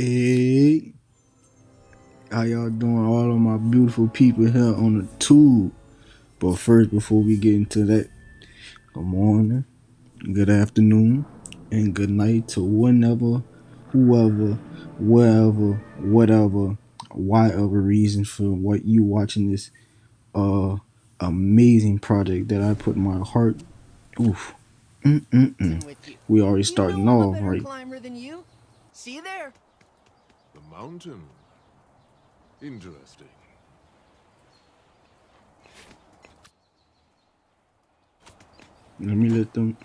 Hey, how y'all doing? All of my beautiful people here on the tube. But first, before we get into that, good morning, good afternoon, and good night to whenever, whoever, wherever, whatever, whatever reason for what you watching this uh amazing project that I put my heart. Oof. Mm-mm-mm. With you. We already You know starting I'm a off better right. climber than you. See you there. The mountain. Interesting. Let me let them.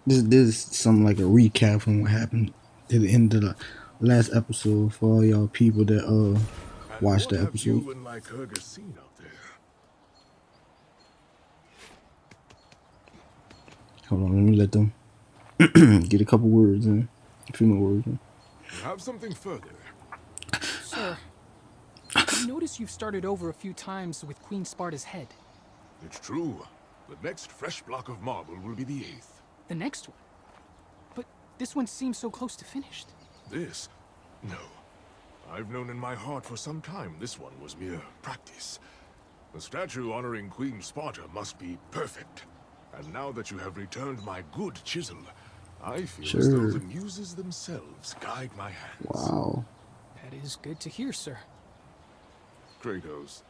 This is something like a recap from what happened to the end of the last episode for all y'all people that And watched what the have episode. you and Lycurgus seen out there? Hold on, let me let them get a couple words in, a few more words in. You have something further. Sir, I notice you've started over a few times with Queen Sparta's head. It's true. The next fresh block of marble will be the 8th. The next one? But this one seems so close to finished. This? No. I've known in my heart for some time this one was mere practice. The statue honoring Queen Sparta must be perfect. And now that you have returned my good chisel, I feel as though Sure. the muses themselves guide my hands. Wow. That is good to hear, sir. Kratos,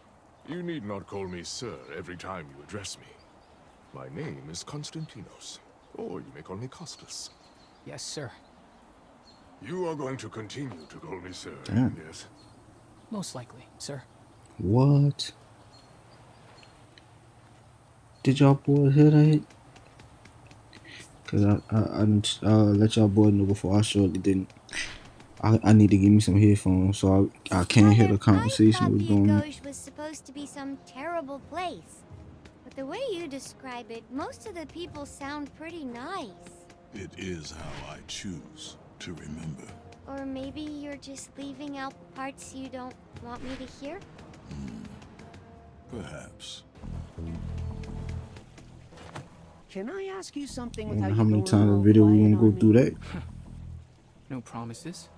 you need not call me sir every time you address me. My name is Konstantinos, or you may call me Costas. Yes, sir. You are going to continue to call me sir, Damn. yes? Most likely, sir. What? Did y'all boys hear that? Cause I didn't let y'all boys know before. I surely didn't. I need to give me some headphones so I can't hear the conversation I that was thought the going on. GOW was supposed to be some terrible place. But the way you describe it, most of the people sound pretty nice. It is how I choose to remember. Or maybe you're just leaving out parts you don't want me to hear? Perhaps. Can I ask you something I don't without know you how many going times a all video we quiet gonna go on through me? that. No promises.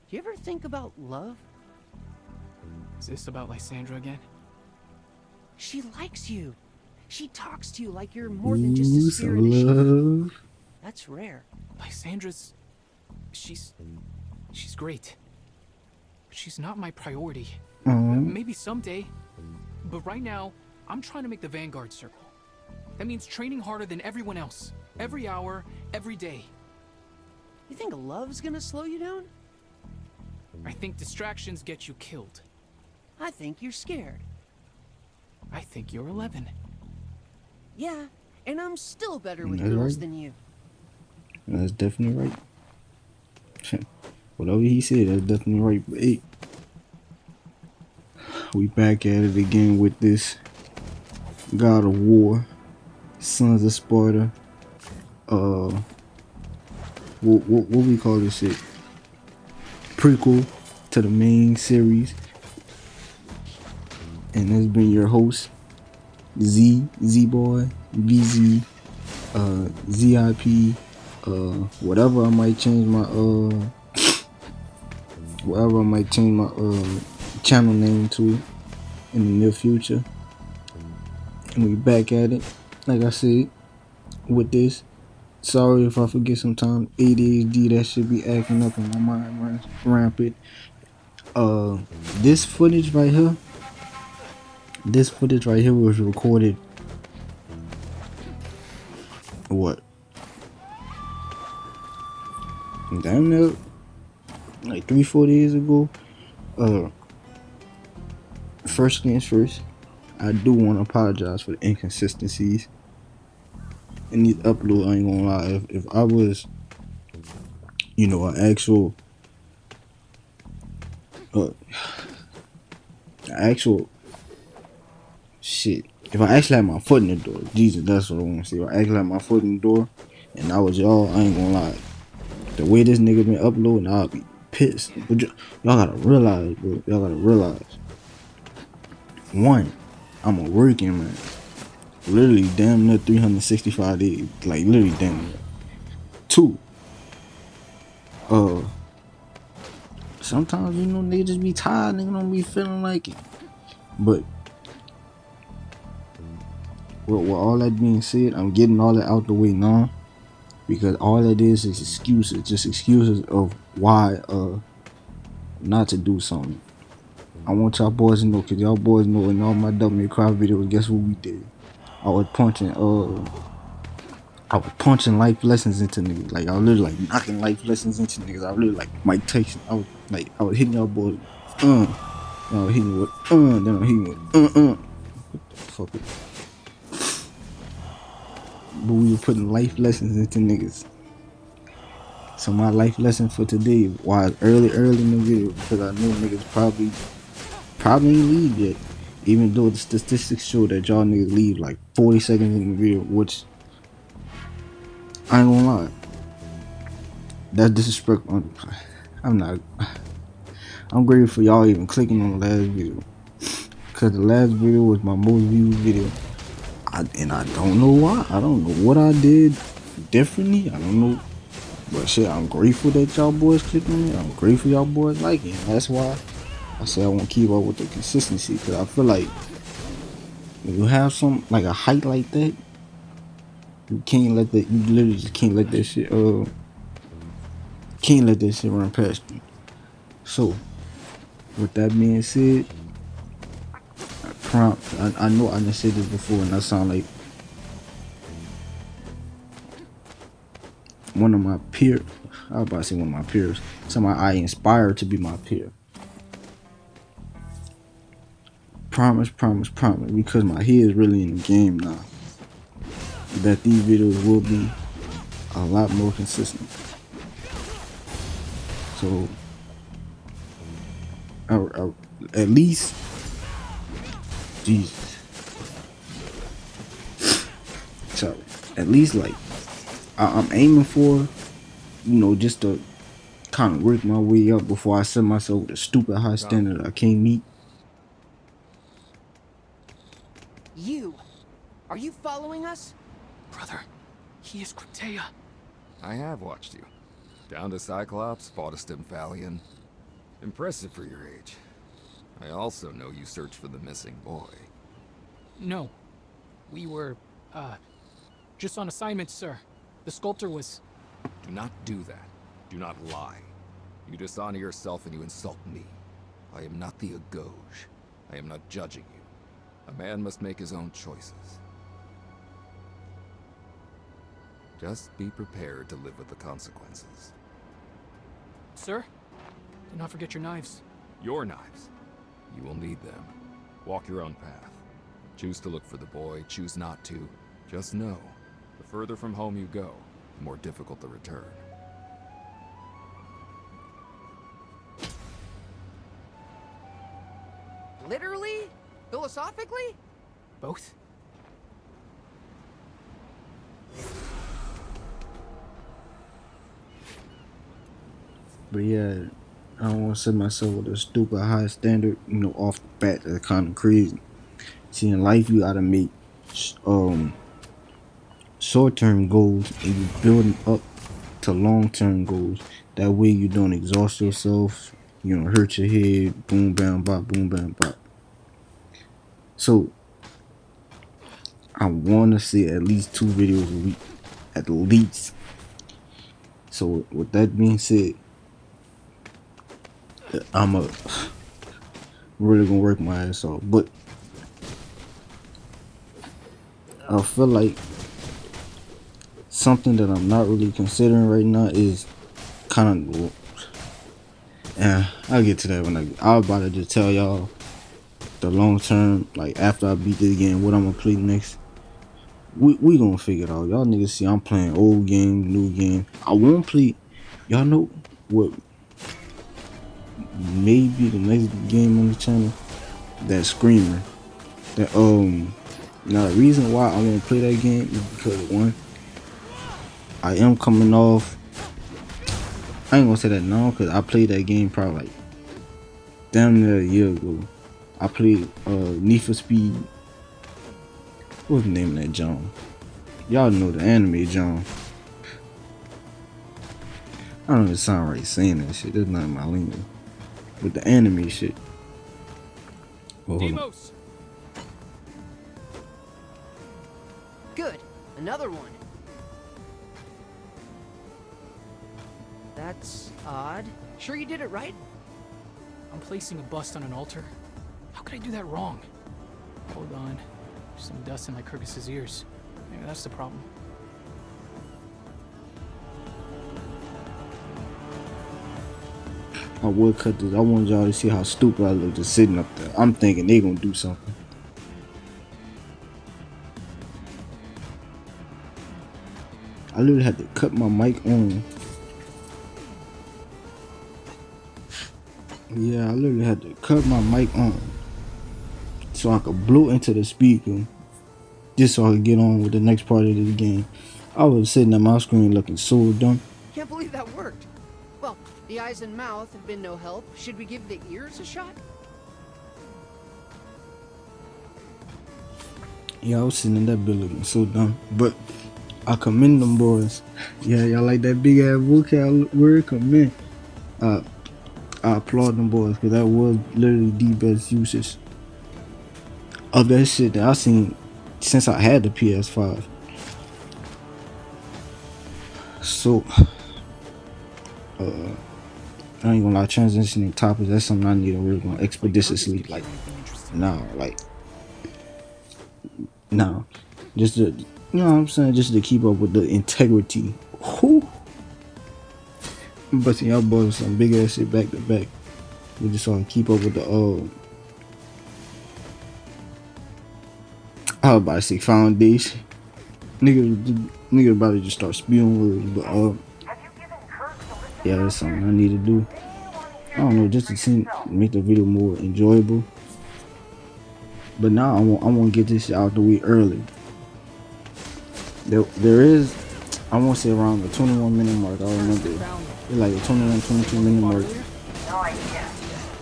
You ever think about love? Is this about Lysandra again? She likes you. She talks to you like you're more than just Ooh, a spear some in a sheath. love. That's rare. Lysandra's... She's great. But she's not my priority. Maybe someday. But right now, I'm trying to make the Vanguard Circle. That means training harder than everyone else. Every hour, every day. You think love's gonna slow you down? I think distractions get you killed. I think you're scared. I think you're 11. Yeah, and I'm still better with That's girls right. than you. That's definitely right. Whatever he said, that's definitely right. But hey, we back at it again with this God of War, Sons of Sparta. What we call this shit? Prequel to the main series. And it's been your host, Z Boy, VZ, ZIP, whatever I might change my channel name to in the near future. And we back at it, like I said, with this. Sorry if I forget sometime. ADHD, that should be acting up and my mind runs rampant. This footage right here was recorded what? Damn near like 3-4 days ago. First things first, I do want to apologize for the inconsistencies in these uploads. I ain't gonna lie. If I was, an actual shit. If I actually had my foot in the door, Jesus, that's what I want to say. If I actually had my foot in the door, and I was y'all, I ain't gonna lie. The way this nigga been uploading, I'll be pissed. But y'all gotta realize, bro. Y'all gotta realize. One, I'm a working man. Literally damn near 365 days. Like literally damn near. Two, sometimes, you know, niggas just be tired, nigga don't be feeling like it. But with all that being said, I'm getting all that out the way now, because all that is excuses, just excuses of why not to do something. I want y'all boys to know, cause y'all boys know in all my W Cry videos, guess what we did? I was punching life lessons into niggas. Like I was literally like knocking life lessons into niggas. I was literally like Mike Tyson. I was hitting y'all boys, then I was hitting with, then I was hitting with, fuck it. But we were putting life lessons into niggas. So my life lesson for today was early in the video, because I know niggas probably ain't leave yet. Even though the statistics show that y'all niggas leave like 40 seconds in the video, which I ain't gonna lie, that's disrespectful. I'm grateful for y'all even clicking on the last video, because the last video was my most viewed video. And I don't know why. I don't know what I did differently. I don't know. But shit, I'm grateful that y'all boys clicked on it. I'm grateful y'all boys like it. And that's why I say I want to keep up with the consistency, because I feel like when you have some, like a height like that, you literally just can't let that shit run past you. So with that being said, I know I done said this before, and I sound like one of my peers. I was about to say one of my peers. Somebody I inspired to be my peer. Promise, because my head is really in the game now, that these videos will be a lot more consistent. So at least, Jesus, sorry, at least like I'm aiming for, you know, just to kind of work my way up before I set myself with a stupid high standard I can't meet. You! Are you following us? Brother, he is Cryptea. I have watched you. Down to Cyclops, fought a Stymphalion. Impressive for your age. I also know you searched for the missing boy. No. We were, just on assignment, sir. The sculptor was... Do not do that. Do not lie. You dishonor yourself and you insult me. I am not the GOW. I am not judging you. A man must make his own choices. Just be prepared to live with the consequences. Sir, do not forget your knives. Your knives. You will need them. Walk your own path. Choose to look for the boy, choose not to. Just know, the further from home you go, the more difficult the return. Literally? Philosophically? Both? But yeah, I don't want to set myself with a stupid high standard, you know, off the bat. That's kind of crazy. See, in life, you gotta make short-term goals, and you building up to long-term goals. That way, you don't exhaust yourself. You don't hurt your head. Boom, bam, bop. Boom, bam, bop. So, I want to see at least 2 videos a week, at least. So, with that being said, I'm really gonna work my ass off, but I feel like something that I'm not really considering right now is kind of, I'll get to that when I was about to just tell y'all the long term, like after I beat this game, what I'm gonna play next. We gonna figure it out. Y'all niggas see I'm playing old game, new game. I won't play. Y'all know what? Maybe the next game on the channel, that Screamer. That now the reason why I want to play that game is because, one, I am coming off. I ain't gonna say that now, because I played that game probably like damn near a year ago. I played Need for Speed. What's the name of that John? Y'all know the anime John. I don't even sound right saying that shit. That's not my lingo. with the anime shit. Oh, hold on. Demos! Good. Another one. That's odd. Sure you did it right? I'm placing a bust on an altar. How could I do that wrong? Hold on. There's some dust in like Kratos' ears. Maybe that's the problem. I would cut this. I wanted y'all to see how stupid I look just sitting up there. I'm thinking they gonna do something. I literally had to cut my mic on. Yeah, I literally had to cut my mic on so I could blow into the speaker just so I could get on with the next part of the game. I was sitting at my screen looking so dumb. Can't believe that worked. Well, the eyes and mouth have been no help. Should we give the ears a shot? Yeah, I was sitting in that bed looking so dumb. But I commend them boys. Yeah, y'all like that big ass vocab word? Commend. I applaud them boys because that was literally the best usage of that shit that I seen since I had the PS5. So, I ain't gonna lie, transitioning topics, that's something I need to work on expeditiously. Like, now, just to, you know what I'm saying, just to keep up with the integrity. Whew. I'm busting y'all boys with some big ass shit back to back. We just want to keep up with the I was about to say foundation. Nigga about to just start spewing words, but yeah, that's something I need to do. I don't know, just to make the video more enjoyable. But now I want to get this shit out the way early. There is, I won't say around the 21-minute mark. I remember it's like a 21, 22-minute mark. No idea.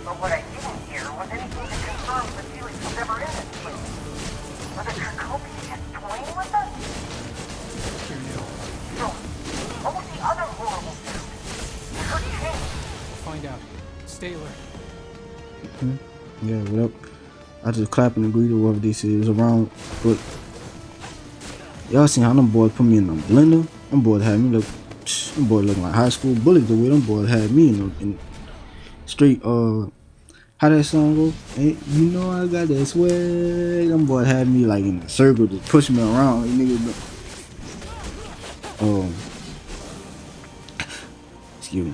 But what I didn't hear was anything that confirms Vasilies was ever in this place. Was it Kratos just toying with us? So, what was the other horrible dude? Her chain. We'll find out. Stay alert. Yeah, what up? I just clap and agree to whatever this is around. But y'all seen how them boys put me in the blender? Them boys had me look. Them boys looking like high school bullies. The way them boys had me in straight. How that song go? Hey, you know I got that swag. Them boys had me like in a circle, just pushing me around. Niggas. Excuse me.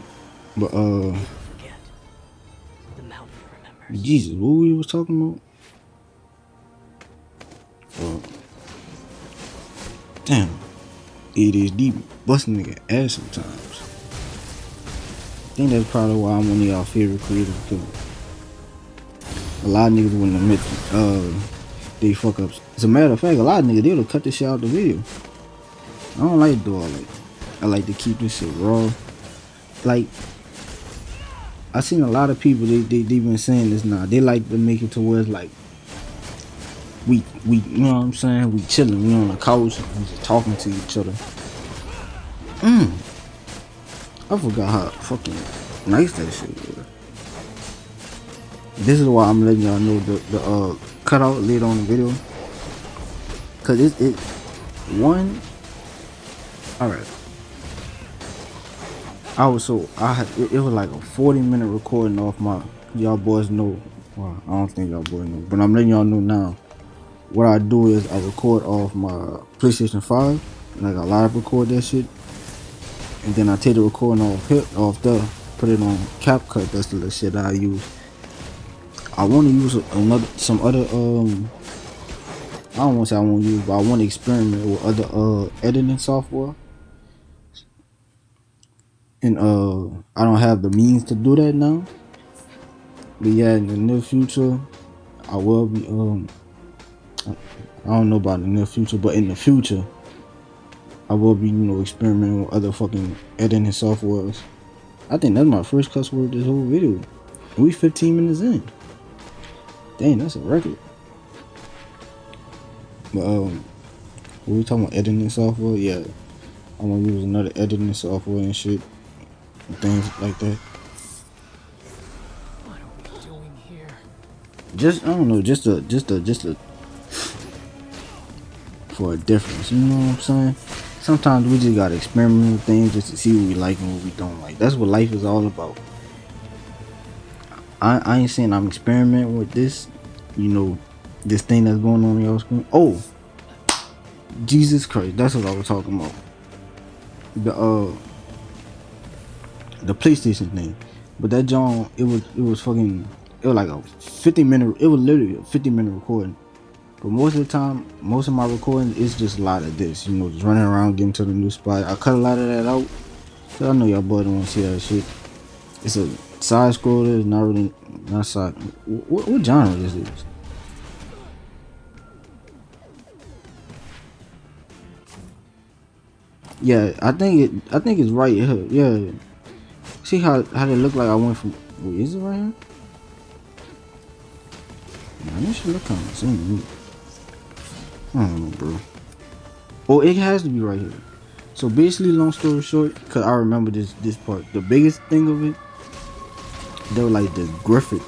But Forget. The mountain remembers. Jesus, what we was talking about? Damn, ADHD busting nigga ass sometimes. I think that's probably why I'm one of y'all favorite creators, because a lot of niggas wouldn't admit they fuck ups. As a matter of fact, a lot of niggas, they would cut this shit out the video. I don't like to do all that. I like to keep this shit raw. Like, I seen a lot of people, they been saying this now. They like to make it to where it's like, we you know what I'm saying, we chilling, we on the couch, we just talking to each other. I forgot how fucking nice that shit was. This is why I'm letting y'all know the cutout later on the video, cause it one. All right, it was like a 40-minute recording off my. Y'all boys know. Well, I don't think y'all boys know, but I'm letting y'all know now. What I do is I record off my PlayStation 5, and I got live record that shit, and then I take the recording off there, put it on CapCut. That's the little shit that I use. I want to use some other I don't want to say I want to use, but I want to experiment with other editing software, and I don't have the means to do that now. But yeah, in the near future, I will be I don't know about the near future, but in the future, I will be, experimenting with other fucking editing softwares. I think that's my first cuss word this whole video. We 15 minutes in. Dang, that's a record. But when we talking about editing software, yeah, I'm gonna use another editing software and shit, and things like that. My Just I don't know, just a for a difference. You know what I'm saying? Sometimes we just gotta experiment with things just to see what we like and what we don't like. That's what life is all about. I ain't saying I'm experimenting with this, you know, this thing that's going on y'all screen. Oh, Jesus Christ, that's what I was talking about. The the PlayStation thing. But that John, it was fucking, it was like a 50-minute, it was literally a 50-minute recording. But most of the time, most of my recording is just a lot of this, you know, just running around getting to the new spot. I cut a lot of that out. Cause I know y'all boys don't want to see that shit. It's a side scroller, it's not really, not side. What genre is this? Yeah, I think it's right here. Yeah. See how they look like I went from, wait, is it right here? Man, this should look kind of the same to me. I don't know, bro. Oh, it has to be right here. So basically, long story short, cause I remember this part. The biggest thing of it, they were like the Griffin.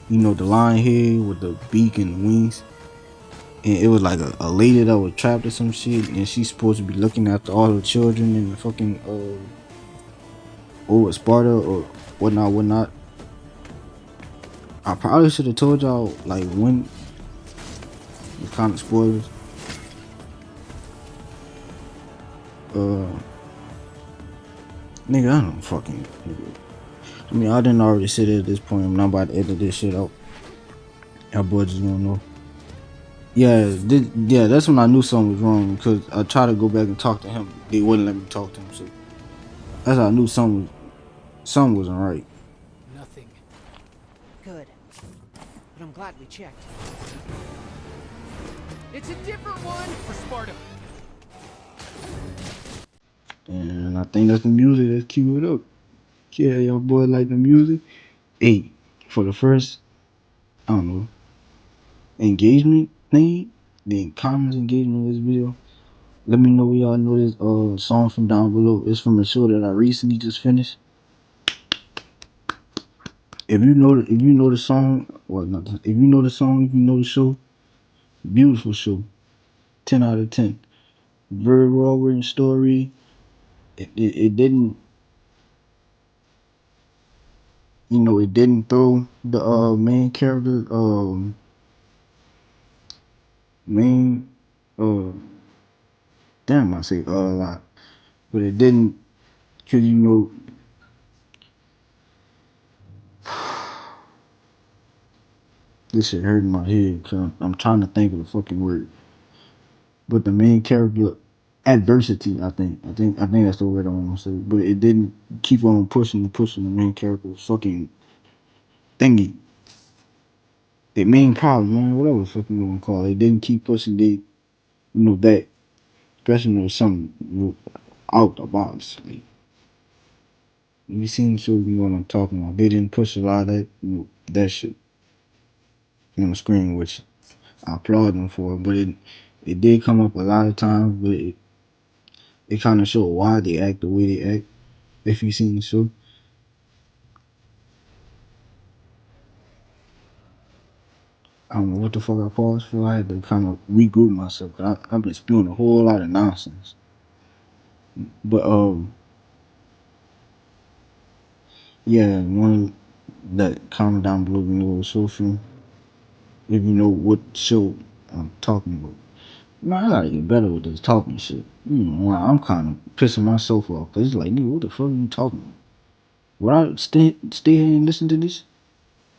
You know, the lion head with the beak and the wings. And it was like a lady that was trapped or some shit, and she's supposed to be looking after all the children in the fucking Sparta or whatnot. I probably should have told y'all like when. It's kind of spoilers. Nigga, I don't fucking. Nigga. I mean, I didn't already sit at this point. I'm not about to edit this shit out. Y'all boys just gonna know. Yeah, yeah, that's when I knew something was wrong because I tried to go back and talk to him. They wouldn't let me talk to him, so that's how I knew something wasn't right. Nothing. Good. But I'm glad we checked. It's a different one For Sparta. And I think that's the music that's queued up. Yeah, y'all boys like the music. Hey, for the first, I don't know, engagement thing, the comments engagement of this video. Let me know what y'all know this song from down below. It's from a show that I recently just finished. If you know the song, well not if you know the song, if you know the show, beautiful show. 10 out of 10. Very well written story. It didn't, you know, it didn't throw the main character main uh damn I say a lot. But it didn't, cause you know this shit hurting my head cause I'm trying to think of the fucking word. But the main character adversity, I think that's the word I want to say. But it didn't keep on pushing the main character's fucking thingy. The main problem, man, whatever the fuck you want to call it. It didn't keep pushing that, especially when it was something out the box. Like, you seen the show, you know what I'm talking about. They didn't push a lot of that, that shit on the screen, which I applaud them for. But it did come up a lot of times, but it kind of showed why they act the way they act. If you seen the show, I don't know what the fuck I paused for. I had to kind of regroup myself. I've been spewing a whole lot of nonsense. But yeah, one that comment down below, you know what show from. If you know what show I'm talking about. Man, I gotta get better with this talking shit. I'm kind of pissing myself off. Cause it's like, nigga, what the fuck are you talking about? Would I stay here and listen to this?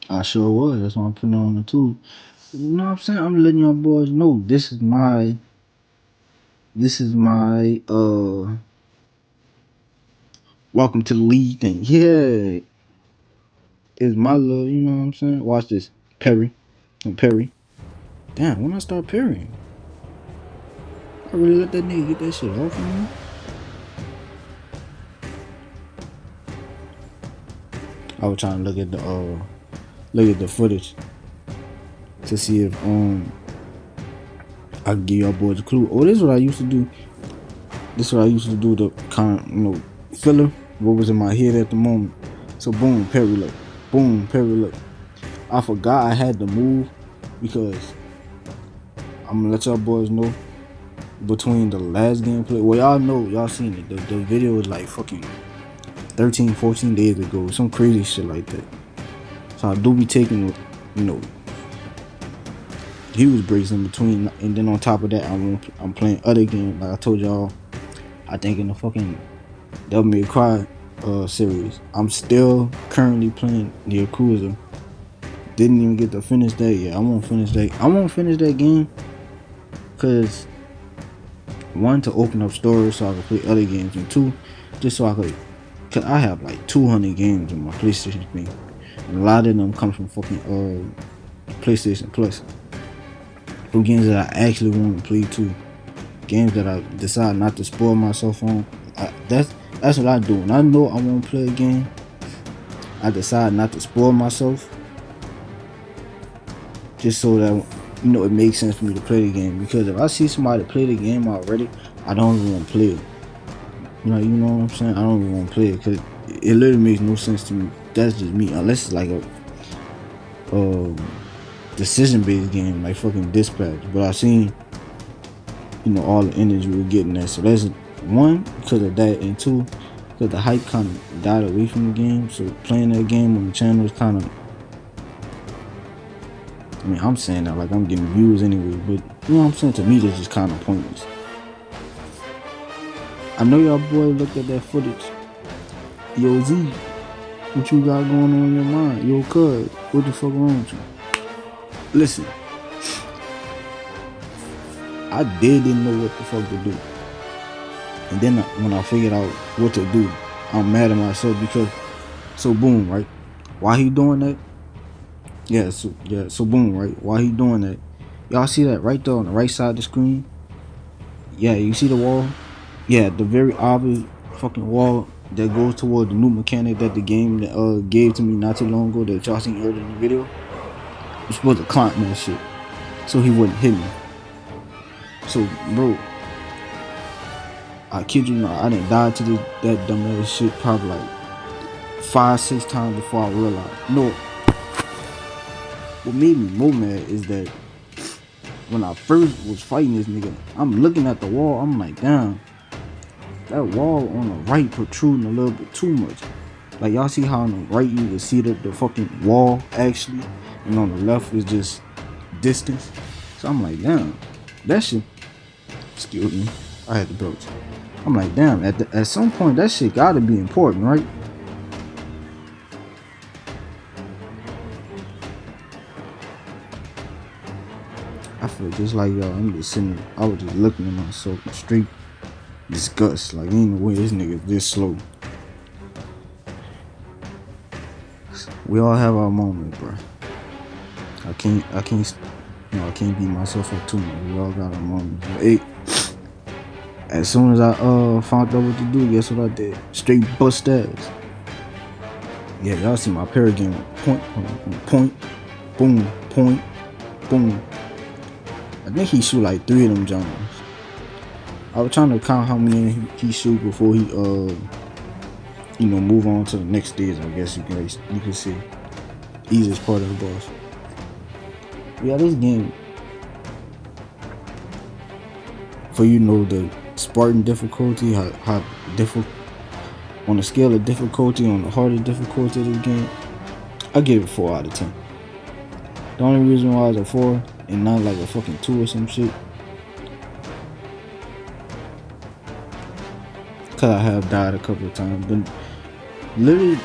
I sure was. That's why I'm putting it on the tube. You know what I'm saying? I'm letting y'all boys know this is my welcome to the league thing. Yeah, it's my little, you know what I'm saying? Watch this. Perry. And Perry. Damn, when I start parrying, I really let that nigga get that shit off of me. I was trying to look at the footage to see if I can give y'all boys a clue. Oh, this is what I used to do. This is what I used to do to kind of, filler what was in my head at the moment. So boom, Perry look. Boom, parry. Look, I forgot I had to move because I'm gonna let y'all boys know between the last gameplay. Well, y'all know, y'all seen it. The video was like fucking 13, 14 days ago. Some crazy shit like that. So I do be taking, you know, huge breaks in between. And then on top of that, I'm playing other games. Like I told y'all, I think in the fucking Devil May Cry series. I'm still currently playing the Yakuza. Didn't even get to finish that yet. I won't finish that game because one, to open up storage so I can play other games, and two, just so I could, cause I have like 200 games on my PlayStation thing, and a lot of them come from fucking PlayStation Plus. From games that I actually want to play too, games that I decide not to spoil myself on. That's what I do. When I know I want to play a game, I decide not to spoil myself, just so that, you know, it makes sense for me to play the game. Because if I see somebody play the game already, I don't even want to play it. You know what I'm saying? I don't even want to play it because it literally makes no sense to me. That's just me. Unless it's like a decision-based game, like fucking Dispatch. But I seen, you know, all the energy we're getting there. So that's one, because of that, and two, because the hype kind of died away from the game. So playing that game on the channel is kind of, I mean, I'm saying that like I'm getting views anyway, but you know what I'm saying? To me, that's just kind of pointless. I know y'all boys looked at that footage. Yo, Z, what you got going on in your mind? Yo, cuz, what the fuck wrong with you? Listen, I didn't know what the fuck to do. And then when I figured out what to do, I'm mad at myself because, so boom, right? Why he doing that? So boom, right? Why he doing that? Y'all see that right there on the right side of the screen? Yeah, you see the wall? Yeah, the very obvious fucking wall that goes toward the new mechanic that the game gave to me not too long ago that y'all seen earlier in the video. You're supposed to climb that shit so he wouldn't hit me. So, bro, I kid you not, I didn't die to that dumbass shit probably like 5-6 times before I realized. No, what made me more mad is that when I first was fighting this nigga, I'm looking at the wall, I'm like, damn, that wall on the right protruding a little bit too much. Like, y'all see how on the right you can see the fucking wall actually, and on the left is just distance. So I'm like, damn, that shit, excuse me, I had to broach. I'm like, damn, at some point that shit gotta be important, right? I feel just like y'all, I'm just sitting, I was just looking at myself in straight disgust. Like, ain't no way this nigga this slow. We all have our moments, bro. I can't, you know, I can't beat myself up too much. We all got our moments. But as soon as I found out what to do, guess what I did? Straight bust ass. Yeah, y'all see my parry game. Point, boom, point, boom. I think he shoot like 3 of them Jones. I was trying to count how many he shoot before he you know, move on to the next stage. I guess you can see easiest part of the boss. Yeah, this game, for, you know, the Spartan difficulty, how difficult on the scale of difficulty, on the hardest difficulty of the game, I give it 4 out of 10. The only reason why it's a 4 and not like a fucking 2 or some shit, cause I have died a couple of times, but literally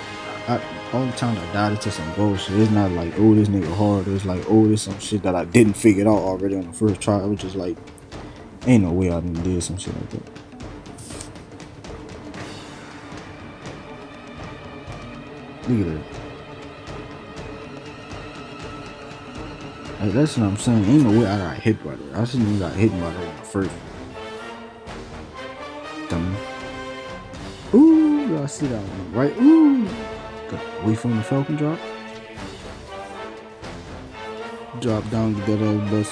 all the time I died into some bullshit. It's not like, oh, this nigga hard. It's like, oh, this some shit that I didn't figure out already on the first try. I was just like, ain't no way I didn't did some shit like that. Look at that. Like, that's what I'm saying. Ain't no way I got hit by that. I shouldn't even got hit by that in the first. Dummy. Ooh, y'all see that one, right? Ooh. Wait from the Falcon drop. Drop down to that ass bus.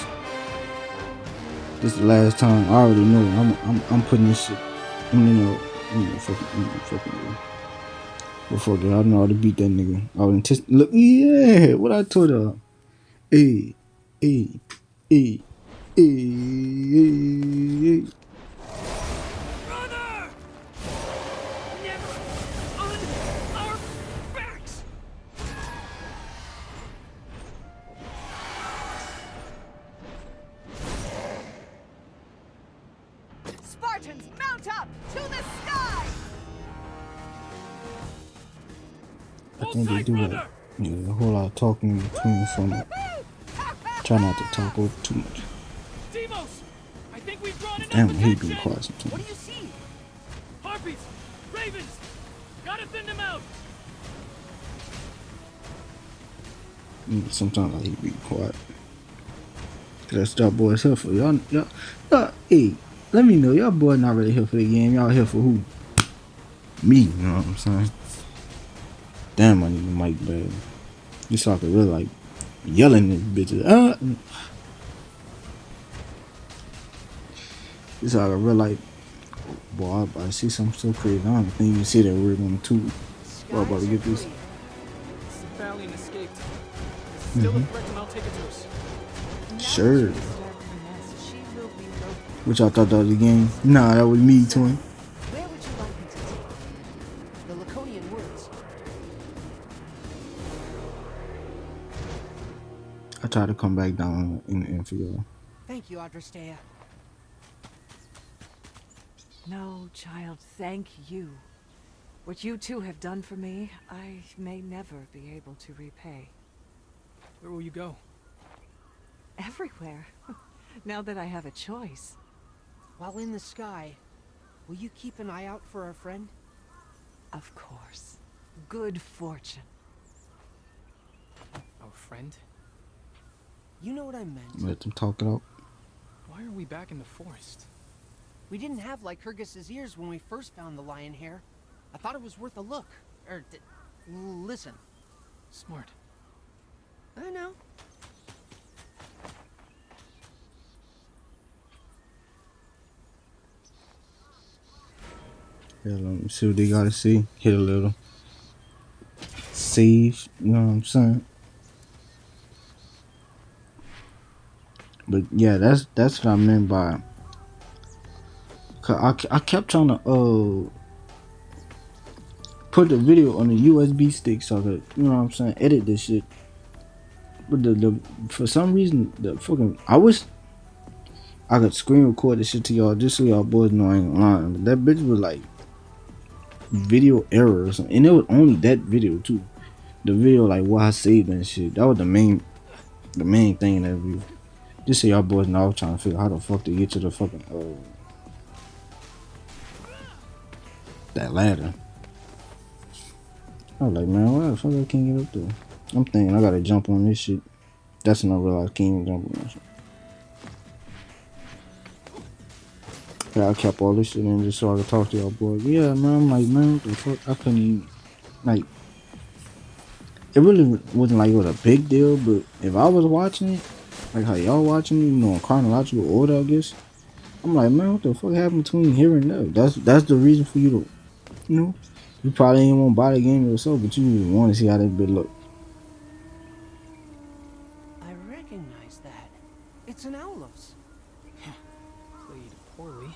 This is the last time. I already know. I'm putting this shit. Fucking. But fuck it, I know how to beat that nigga. I would anticipate. Look, yeah, what I told her. Hey, hey, hey, hey. Brother! Never on our backs! Spartans, mount up! To the sky! I think they do that. Yeah, a whole lot of talking in between from it. Try not to talk over too much. Demos! I think we've drawn enough Damn, I hate being attention! quiet sometimes. What do you see? Harpies! Ravens! Gotta thin them out! Sometimes I hate being quiet. Cause that boys here for y'all. Hey, let me know. Y'all boys not really here for the game. Y'all here for who? Me, you know what I'm saying? Damn, I need the mic bad. Just so I could really like yelling at bitches. Just so I could really like, boy, I see something so crazy. I don't think even see that word on the tube. Boy, I'm about to get this. Valiant escaped. Still a threat to Mount Tecatos. Sure. Which I thought that was the game. Nah, that was me, twin. Where would you like me to take you? The Laconian woods. I tried to come back down in for y'all. Thank you, Adrastea. No, child, thank you. What you two have done for me, I may never be able to repay. Where will you go? Everywhere. Now that I have a choice. While in the sky, will you keep an eye out for our friend? Of course. Good fortune. Our friend? You know what I meant. Let them talk it out. Why are we back in the forest? We didn't have Lycurgus's ears when we first found the lion hair. I thought it was worth a look. Listen. Smart. I know. Yeah, let me see what they gotta see. Hit a little. Save, you know what I'm saying? But yeah, that's what I meant by. Cause I kept trying to put the video on a USB stick so I could, you know what I'm saying, edit this shit. But the for some reason the fucking I wish I could screen record this shit to y'all just so y'all boys know I ain't lying. But that bitch was like video error or something. And it was only that video too. The video like what I saved and shit. That was the main thing in that video. Just so y'all boys know I was trying to figure out how the fuck to get to the fucking that ladder. I was like, man, why the fuck I can't get up there? I'm thinking I gotta jump on this shit. That's when I realized I can't even jump on that shit. Yeah, I kept all this shit in just so I could talk to y'all boys. Yeah, man, I'm like, man, what the fuck? I couldn't even, like, it really wasn't like it was a big deal, but if I was watching it, like how y'all watching it, you know, in chronological order, I guess, I'm like, man, what the fuck happened between here and there? That's the reason for you to, you know, you probably ain't want to buy the game yourself, but you want to see how that bit look. I recognize that. It's an Aulos. Played poorly.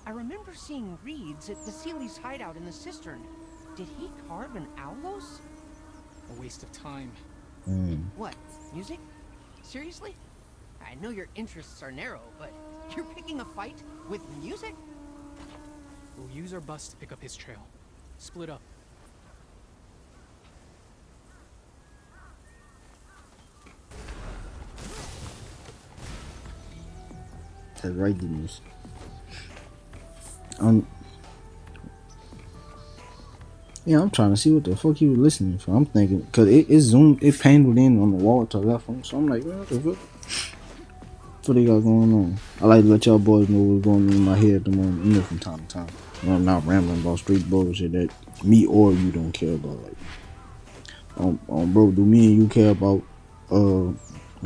I remember seeing reeds at Vasilies' hideout in the cistern. Did he carve an Aulos? A waste of time. What? Music? Seriously? I know your interests are narrow, but you're picking a fight with music? We'll use our bus to pick up his trail. Split up. That's right, Denise. Yeah, I'm trying to see what the fuck he was listening for. I'm thinking, cause it zoomed, it paneled in on the wall to the left, so I'm like, man, what the fuck? What they got going on? I like to let y'all boys know what's going on in my head at the moment, you know, from time to time. I'm not rambling about straight bullshit that me or you don't care about. Like, bro, do me and you care about? Well,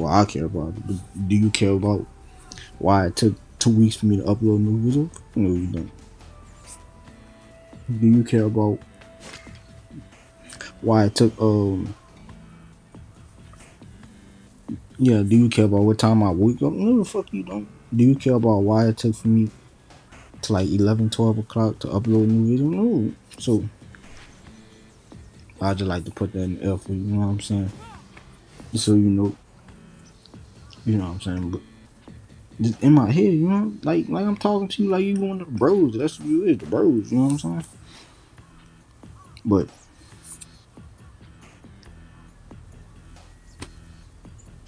I care about it, but do you care about why it took 2 weeks for me to upload a new video? No, you don't. Do you care about why it took yeah, do you care about what time I wake up? No, the fuck you don't. Do you care about why it took for me to like 11, 12 o'clock to upload a new video? No. So I just like to put that in the air for you, you know what I'm saying? Just so you know what I'm saying? But just in my head, you know, like I'm talking to you like you one of the bros. That's what you is, the bros, you know what I'm saying? But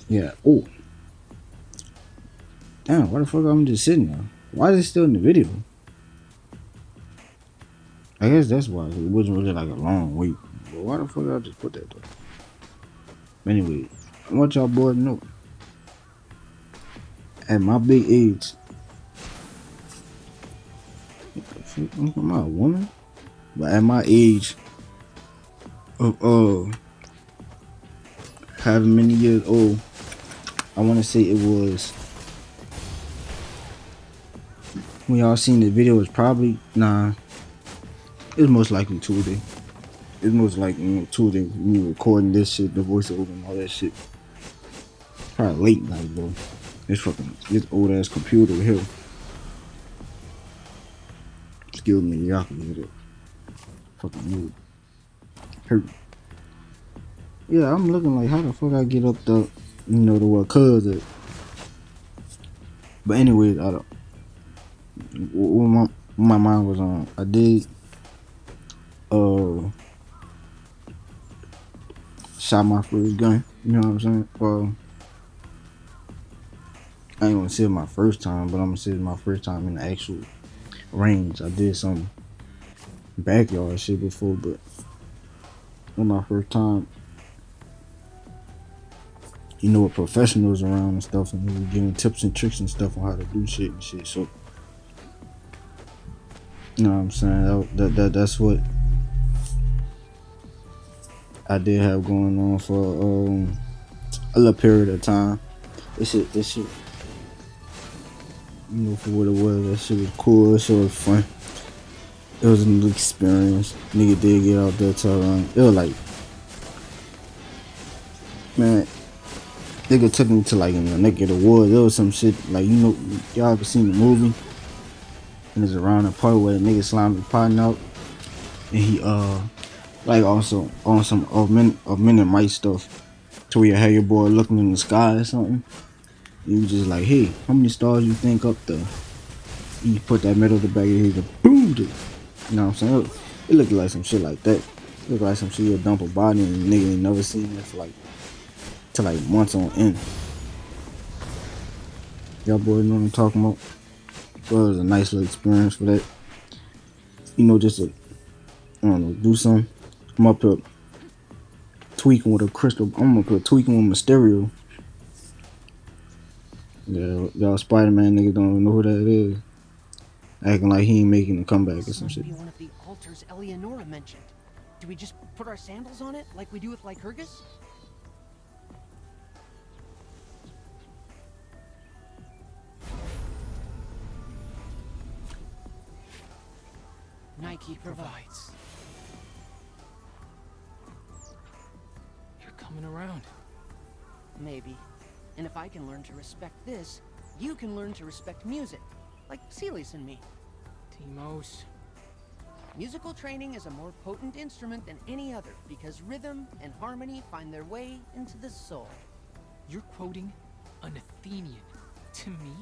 yeah, oh damn, why the fuck I'm just sitting there? Why is it still in the video? I guess that's why it wasn't really like a long wait. But why the fuck I just put that there? Anyway, I want y'all boys to know, at my big age, I'm not a woman, but at my age of however many years old, I want to say it was when y'all seen the video. It's probably it's most likely Tuesday. It's most likely Tuesday when you recording this shit, the voiceover and all that shit. Probably late night though. This old ass computer here. Skilled mediocrity with it. Fucking mood. Hurt. Yeah, I'm looking like how the fuck I get up the the what cuz it. But anyways, I don't when my mind was on, I did shot my first gun, you know what I'm saying? I ain't gonna say it my first time, but I'm gonna say it my first time in the actual range. I did some backyard shit before, but on my first time, with professionals around and stuff, and we were giving tips and tricks and stuff on how to do shit and shit. So, you know what I'm saying? That's what I did have going on for a little period of time. This shit, for what it was, that shit was cool. That shit was fun. It was a new experience. Nigga did get out there to it was like, man, nigga took me to like in the neck of the woods. There was some shit like y'all ever seen the movie? And it's around the part where the nigga slammed the partner out, and he like also on some of minute mic stuff, to where you have your boy looking in the sky or something. You just like, hey, how many stars you think up there? You put that metal to the back of your head, boom, you know what I'm saying? It looked like some shit like that. It looked like some shit you'll dump a body and the nigga ain't never seen it for like months on end. Y'all boys know what I'm talking about? Well, it was a nice little experience for that. Just to, I don't know, do something. I'm up here tweaking with a crystal. I'm up here tweaking with my stereo. Yeah, y'all Spider-Man niggas don't even know who that is. Acting like he ain't making a comeback or some shit. This must be one of the altars Eleonora mentioned. Do we just put our sandals on it like we do with Lycurgus? Nike provides. You're coming around. Maybe. And if I can learn to respect this, you can learn to respect music. Like Vasilies and me. Timos. Musical training is a more potent instrument than any other because rhythm and harmony find their way into the soul. You're quoting an Athenian to me?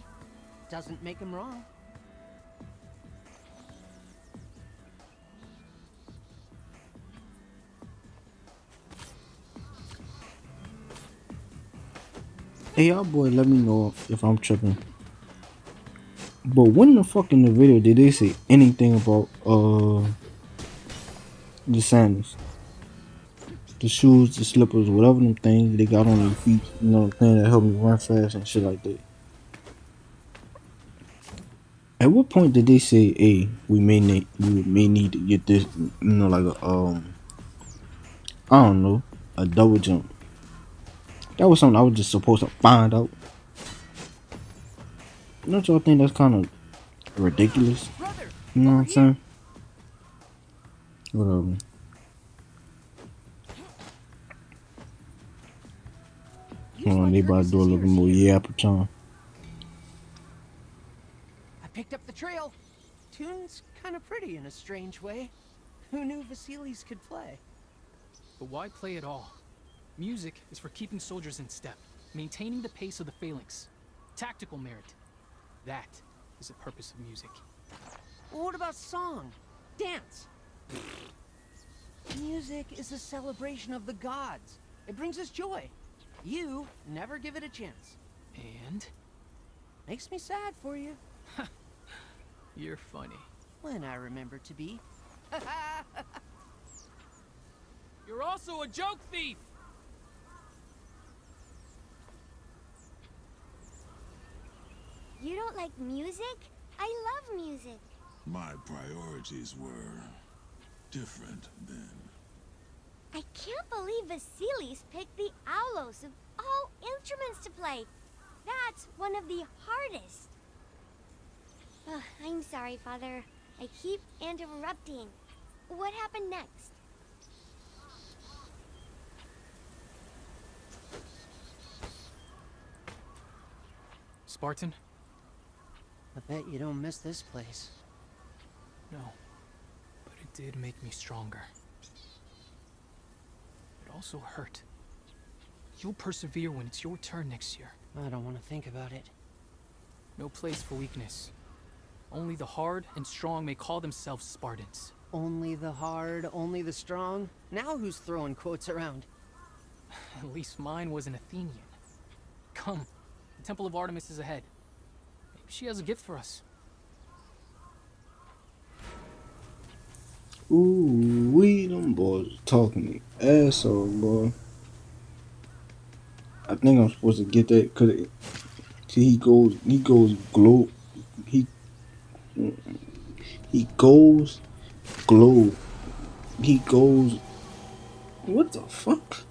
Doesn't make him wrong. Hey, y'all boy, let me know if I'm tripping. But when the fuck in the video did they say anything about the sandals? The shoes, the slippers, whatever them things they got on their feet, the thing that help me run fast and shit like that. At what point did they say, hey, we may need to get this, like a I don't know, a double jump? That was something I was just supposed to find out. Don't y'all think that's kind of ridiculous? You know what I'm saying? Whatever. when they about to do a little bit more yapper. I picked up the trail. Tune's kind of pretty in a strange way. Who knew Vasilies could play? But why play at all? Music is for keeping soldiers in step, maintaining the pace of the phalanx. Tactical merit. That is the purpose of music. Well, what about song? Dance? Music is a celebration of the gods. It brings us joy. You never give it a chance. And? Makes me sad for you. You're funny. When I remember to be. You're also a joke thief! You don't like music? I love music. My priorities were different then. I can't believe Vasilies picked the aulos of all instruments to play. That's one of the hardest. Ugh, I'm sorry, Father. I keep interrupting. What happened next? Spartan? I bet you don't miss this place. No. But it did make me stronger. It also hurt. You'll persevere when it's your turn next year. I don't want to think about it. No place for weakness. Only the hard and strong may call themselves Spartans. Only the hard, only the strong? Now who's throwing quotes around? At least mine was an Athenian. Come, the Temple of Artemis is ahead. Maybe she has a gift for us. Ooh, them boys talking the asshole, boy. I think I'm supposed to get that because he goes globe. He goes globe. He goes. What the fuck?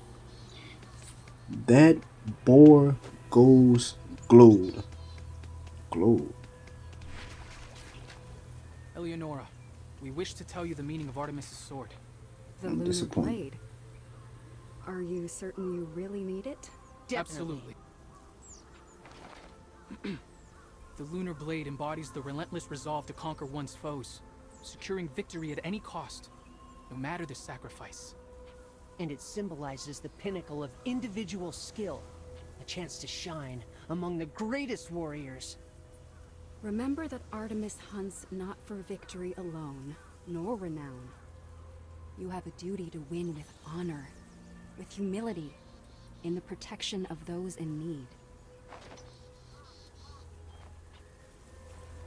That boar goes globe. Globe. Eleonora, we wish to tell you the meaning of Artemis' sword. The I'm lunar disappointed. blade. Are you certain you really need it? Definitely. Absolutely. The lunar blade embodies the relentless resolve to conquer one's foes, securing victory at any cost, no matter the sacrifice. And it symbolizes the pinnacle of individual skill. A chance to shine among the greatest warriors. Remember that Artemis hunts not for victory alone, nor renown. You have a duty to win with honor, with humility, in the protection of those in need.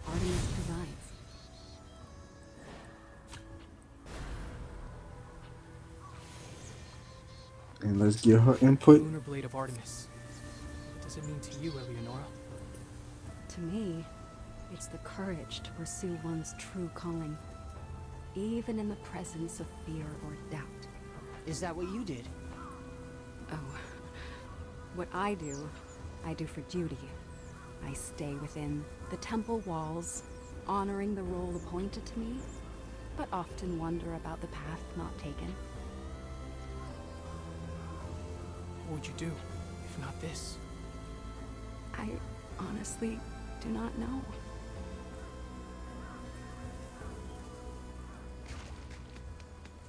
Artemis provides. And let's get her input. Lunar blade of Artemis. What does it mean to you, Eleonora? To me, it's the courage to pursue one's true calling, even in the presence of fear or doubt. Is that what you did? Oh, what I do for duty. I stay within the temple walls, honoring the role appointed to me, but often wonder about the path not taken. What would you do, if not this? I honestly do not know.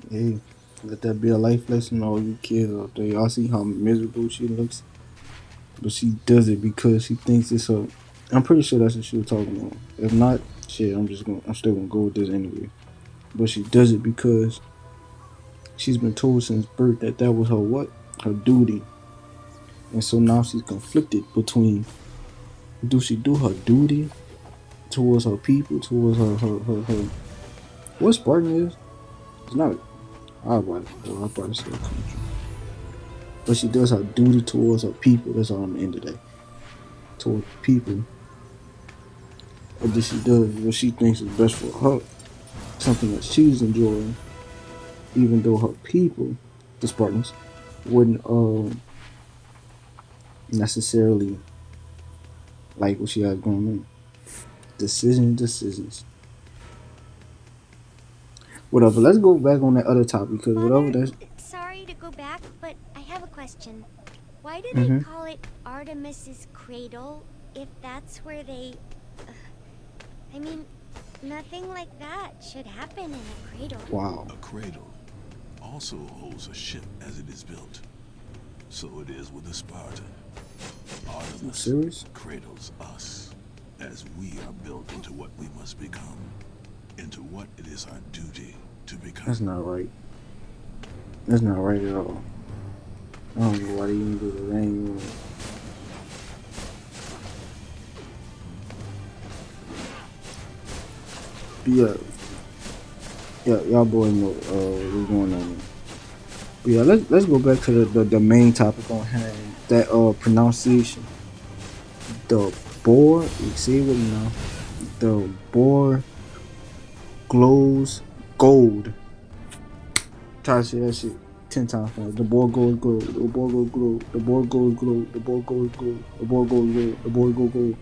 Hey, let that be a life lesson to all you kids out there. Y'all see how miserable she looks? But she does it because she thinks it's her. I'm pretty sure that's what she was talking about. If not, shit, I'm still gonna go with this anyway. But she does it because she's been told since birth that that was her what? Her duty. And so now she's conflicted between, do she do her duty towards her people, towards her what Spartan is? It's not. I'll probably say a country. But she does her duty towards her people. That's all I'm the end of the day. Towards people. Or does she does what she thinks is best for her? Something that she's enjoying. Even though her people, the Spartans, wouldn't necessarily like what she has going on. Decisions. Whatever, let's go back on that other topic because Father, whatever that's. sorry to go back, but I have a question. Why do they call it Artemis's cradle if that's where they... I mean, nothing like that should happen in a cradle. Wow. A cradle also holds a ship as it is built. So it is with the Spartan. Artemis serious? cradles us as we are built into what we must become. Into what it is our duty to become. That's not right. That's not right at all. I don't know why they even do the rain. Yeah, y'all boys know what's going on. But yeah, let's go back to the main topic on hand. That pronunciation. The boar, you see what now? The boar glows gold. Try to say that shit 10 times fast. The boar goes gold. The boar goes gold. The boar goes gold. The boar goes gold. The boar goes gold. The boar goes gold.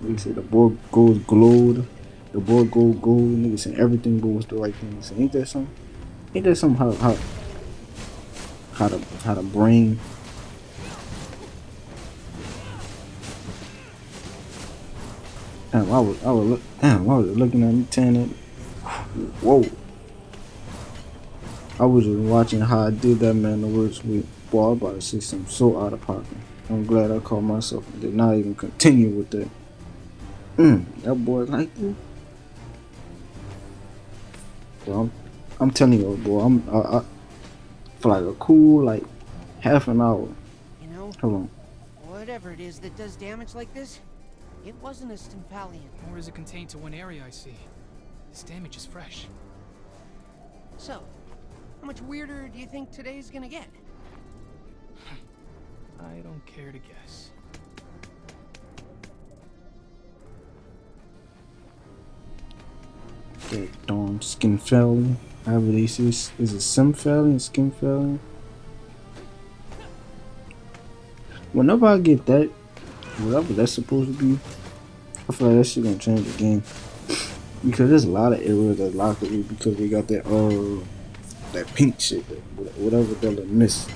Nigga said the boar goes gold. The boar goes gold. Nigga said everything goes the right thing. So ain't that something? Ain't that something how the brain Damn, I was looking at me saying that. Whoa. I was just watching how I did that, man, the words with. Boy, I was about to say something so out of pocket. I'm glad I caught myself and did not even continue with that. That boy like you. Well, I'm telling you, boy, I for like a cool, like, half an hour. You know, Hold on. whatever it is that does damage like this, it wasn't a Stymphalian. Nor is it contained to one area, I see. This damage is fresh. So, how much weirder do you think today's gonna get? I don't care to guess. That darn skin failure. However they say, is it Symphalian, skin failure? Whenever I get that, whatever that's supposed to be, I feel like that shit gonna change the game. Because there's a lot of areas that lock it because they got that pink shit, whatever they'll miss.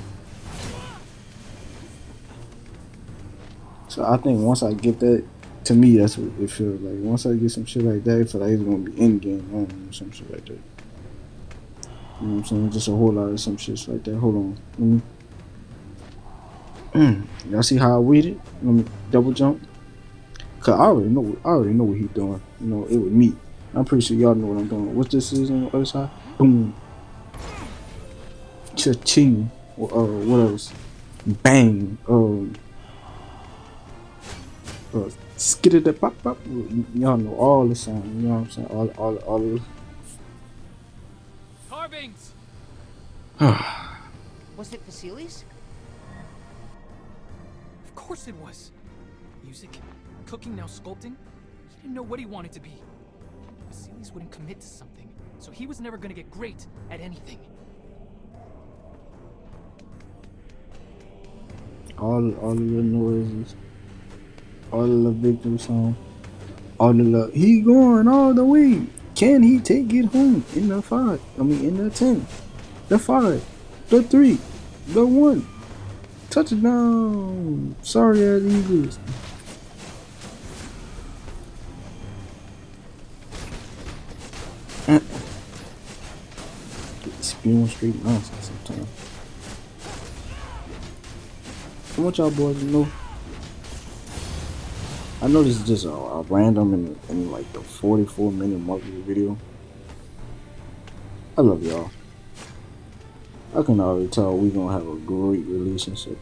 So I think once I get that, to me that's what it feels like. Once I get some shit like that, it feel like it's gonna be in game or some shit like that. You know what I'm saying? Just a whole lot of some shit like that. Hold on. Y'all see how I waited? Let me double jump. Cause I already know what he's doing. You know, it was me. I'm pretty sure y'all know what I'm doing. What's this is on the other side? Boom. Cha-ching. What else? Bang. Skitty the pop pop. Y'all know all the sound. You know what I'm saying? All the. Carvings! Was it Vasilies? Of course it was. Music, cooking, now sculpting. He didn't know what he wanted to be. Vasilies wouldn't commit to something, so he was never gonna get great at anything. All of the noises, all of the victory song, all of the he going all the way. Can he take it home in the 5? I mean in the 10, the 5, the 3, the 1, touchdown. Sorry as Eagles. Spewing straight nonsense sometimes. I want y'all boys to know. I know this is just a random in like the 44-minute mark of the video. I love y'all. I can already tell we gonna have a great relationship.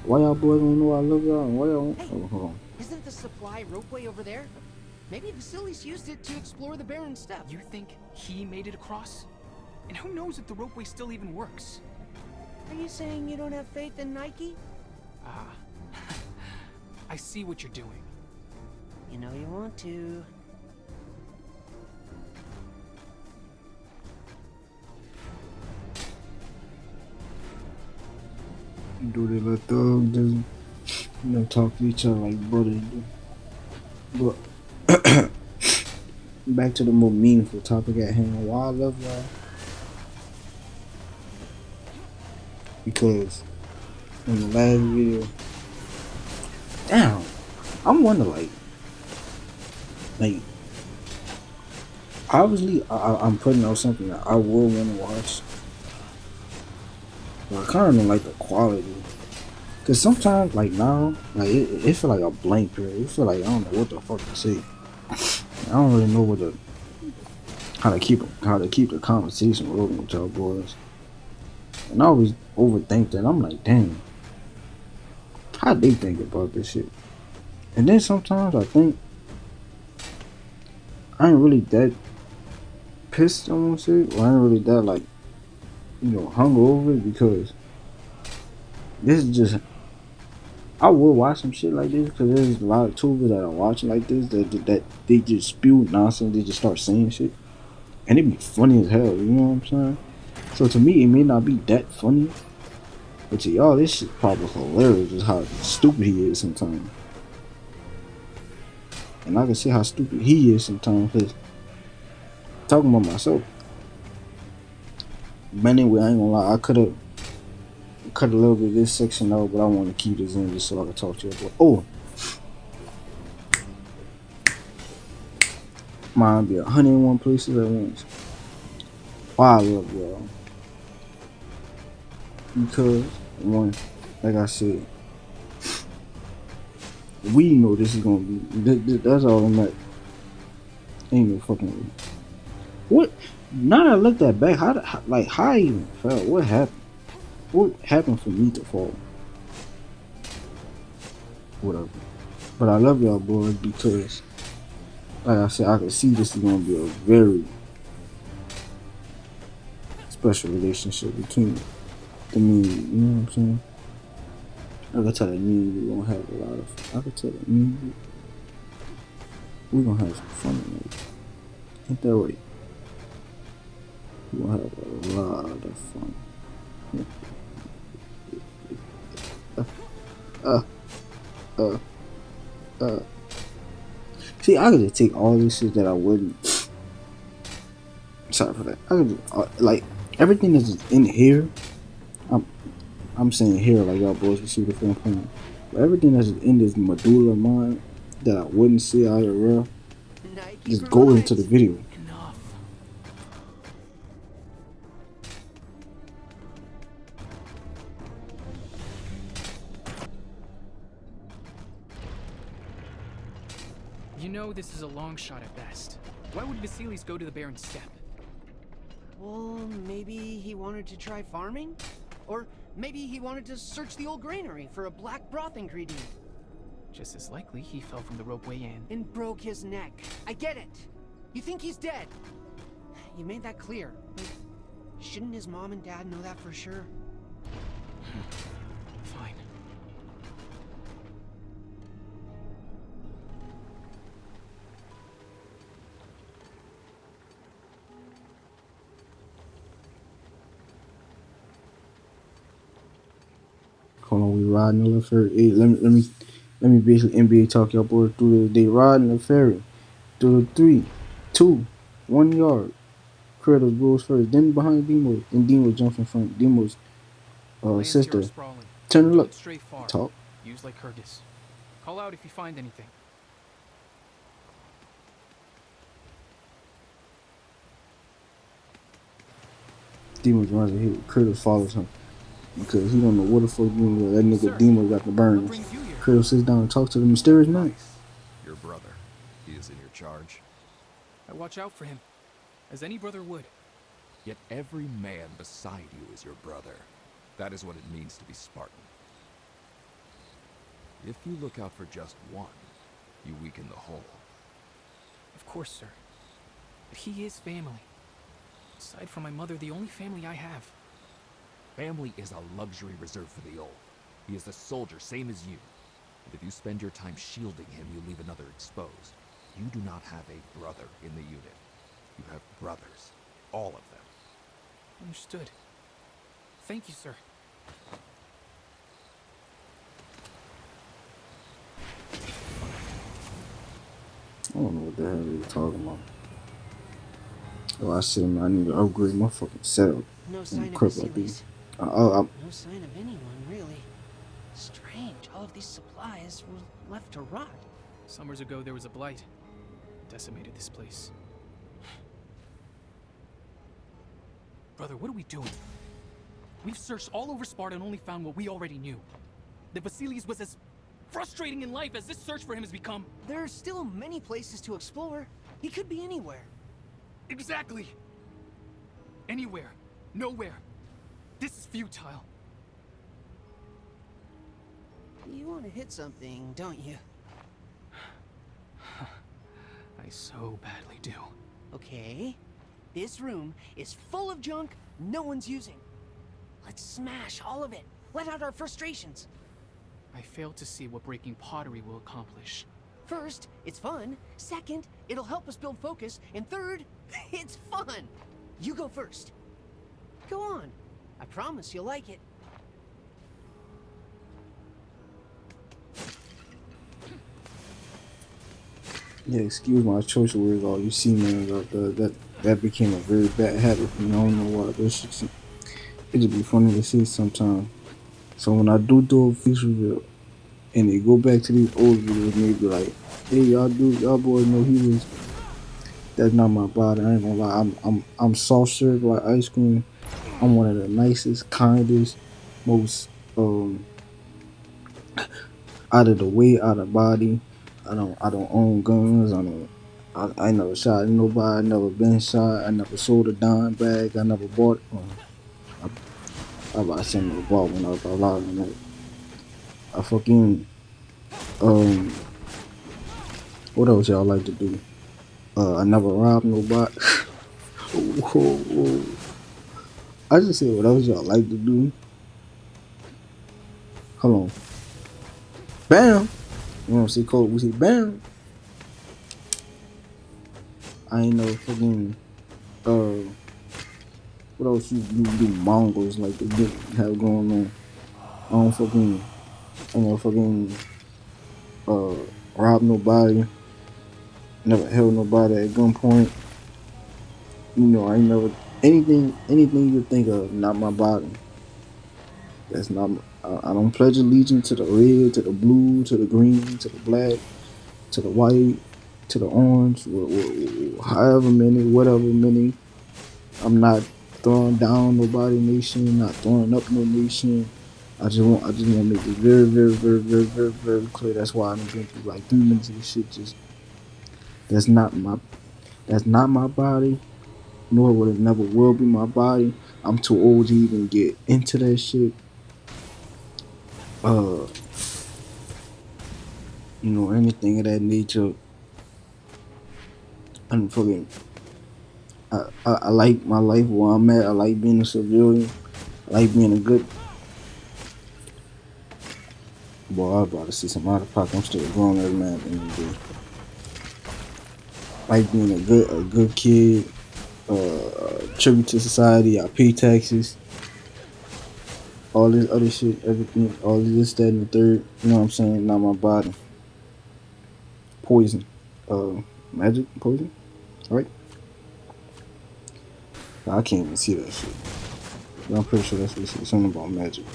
Why y'all boys don't know I love y'all and why y'all won't? Hey, Oh, hold on. Isn't the supply ropeway over there? Maybe Vasilies used it to explore the Baron's stuff. You think he made it across? And who knows if the ropeway still even works? Are you saying you don't have faith in Nike? Ah, I see what you're doing. You know you want to. Do they let thugs just, talk to each other like brothers do? But back to the more meaningful topic at hand. Why I love y'all. because in the last video, damn, I'm wondering like obviously I'm putting out something that I will want to watch, but I kind of don't like the quality. Cause sometimes like now, like it feel like a blank period. It feel like I don't know what the fuck to say. I don't really know how to keep the conversation rolling with y'all boys. And I always overthink that. I'm like, damn, how they think about this shit? And then sometimes I think I ain't really that pissed on shit, or I ain't really that like, hung over it, because this is just, I will watch some shit like this because there's a lot of tubers that are watching like this that they just spew nonsense. They just start saying shit, and it be funny as hell. You know what I'm saying? So to me, it may not be that funny, but to y'all, this shit probably hilarious. Just how stupid he is sometimes, and I can see how stupid he is sometimes. Cause talking about myself, but anyway, I ain't gonna lie. I could have cut a little bit of this section out, but I want to keep this in just so I can talk to you about. Oh, mine be 101 places at once. Why I love y'all, because one, like I said, we know this is gonna be. That's all I'm at. Ain't no fucking way. What? Now that I looked that back, how I even felt? What happened? What happened for me to fall? Whatever. But I love y'all boys because, like I said, I can see this is gonna be a very special relationship between the me and you. You know what I'm saying? I can tell that me and you gonna have a lot of. I can tell that me and you, we gonna have some fun in it. Ain't that right? We gonna have a lot of fun. See, I could just take all this shit that I wouldn't. Sorry for that. I could just, like everything that's in here. I'm saying here like y'all boys can see the film plan. But everything that's in this medulla of mine that I wouldn't see out of real, just go into the video. Enough. You know this is a long shot at best. Why would Vasilies go to the Baron's step? Well, maybe he wanted to try farming? Or maybe he wanted to search the old granary for a black broth ingredient. Just as likely he fell from the ropeway in. And broke his neck. I get it. You think he's dead. You made that clear. But shouldn't his mom and dad know that for sure? Fine. Hold on, we riding the little ferry. Hey, let me basically NBA talk y'all boys through the. They riding the ferry through the 3, 2, 1 yard. Kratos goes first, then behind Demo, and Demo jumps in front. Demo's Lands here are sister. sprawling. Turn to Don't look. stray far. Talk. Use like Kyrgyz. Call out if you find anything. Demo runs ahead. Kratos follows him because he don't know what the fuck Demo. That nigga Demo got the burns. Kratos sits down and talks to the mysterious man. Your brother. He is in your charge. I watch out for him, as any brother would. Yet every man beside you is your brother. That is what it means to be Spartan. If you look out for just one, you weaken the whole. Of course, sir. But he is family. Aside from my mother, the only family I have. Family is a luxury reserved for the old. He is a soldier, same as you. And if you spend your time shielding him, you leave another exposed. You do not have a brother in the unit. You have brothers. All of them. Understood. Thank you, sir. I don't know what the hell you're talking about. Oh, I said I need to upgrade my fucking setup. No sign of Crap like Vasilies. I, No sign of anyone, really. Strange, all of these supplies were left to rot. Summers ago, there was a blight. Decimated this place. Brother, what are we doing? We've searched all over Sparta and only found what we already knew. That Vasilies was as frustrating in life as this search for him has become. There are still many places to explore. He could be anywhere. Exactly. Anywhere. Nowhere. This is futile. You want to hit something, don't you? I so badly do. Okay. This room is full of junk no one's using. Let's smash all of it. Let out our frustrations. I fail to see what breaking pottery will accomplish. First, it's fun. Second, it'll help us build focus. And third, it's fun. You go first. Go on. I promise you'll like it. yeah, excuse my choice of words. All you see, man, that became a very bad habit for me. I don't know why. It just be funny to see sometimes. So when I do a face reveal, and they go back to these old videos, and they be like, "Hey, y'all boys know he was." That's not my body. I ain't gonna lie. I'm soft served like ice cream. I'm one of the nicest, kindest, most out of the way, out of body. I don't own guns. I ain't never shot nobody. I never been shot. I never sold a dime bag. I never bought. I about to say never bought one. I was about lying on that. I fucking what else y'all like to do? I never robbed nobody. Whoa. I just said what else y'all like to do. Hold on. Bam. You want to see code? We see bam. I ain't no fucking what else you do Mongols like the dick have going on. I don't fucking rob nobody. Never held nobody at gunpoint. You know, I ain't never anything you think of, not my body. That's not I don't pledge allegiance to the red, to the blue, to the green, to the black, to the white, to the orange, however many, whatever many. I'm not throwing down nobody nation, not throwing up no nation. I just want to make it very clear. That's why I've been through like 3 minutes of this shit. Just that's not my body, nor will it never will be my body. I'm too old to even get into that shit. You know, anything of that nature. I'm fucking. I like my life where I'm at. I like being a civilian. I like being a good. Boy, I was about to see some out of pocket. I'm still a grown ass man at the end of the day. I like being a good kid. Tribute to society. I pay taxes. All this other shit, everything, all this, that, and the third. You know what I'm saying? Not my body. Poison. Magic poison. Right? I can't even see that shit. But I'm pretty sure that's what it says. Something about magic.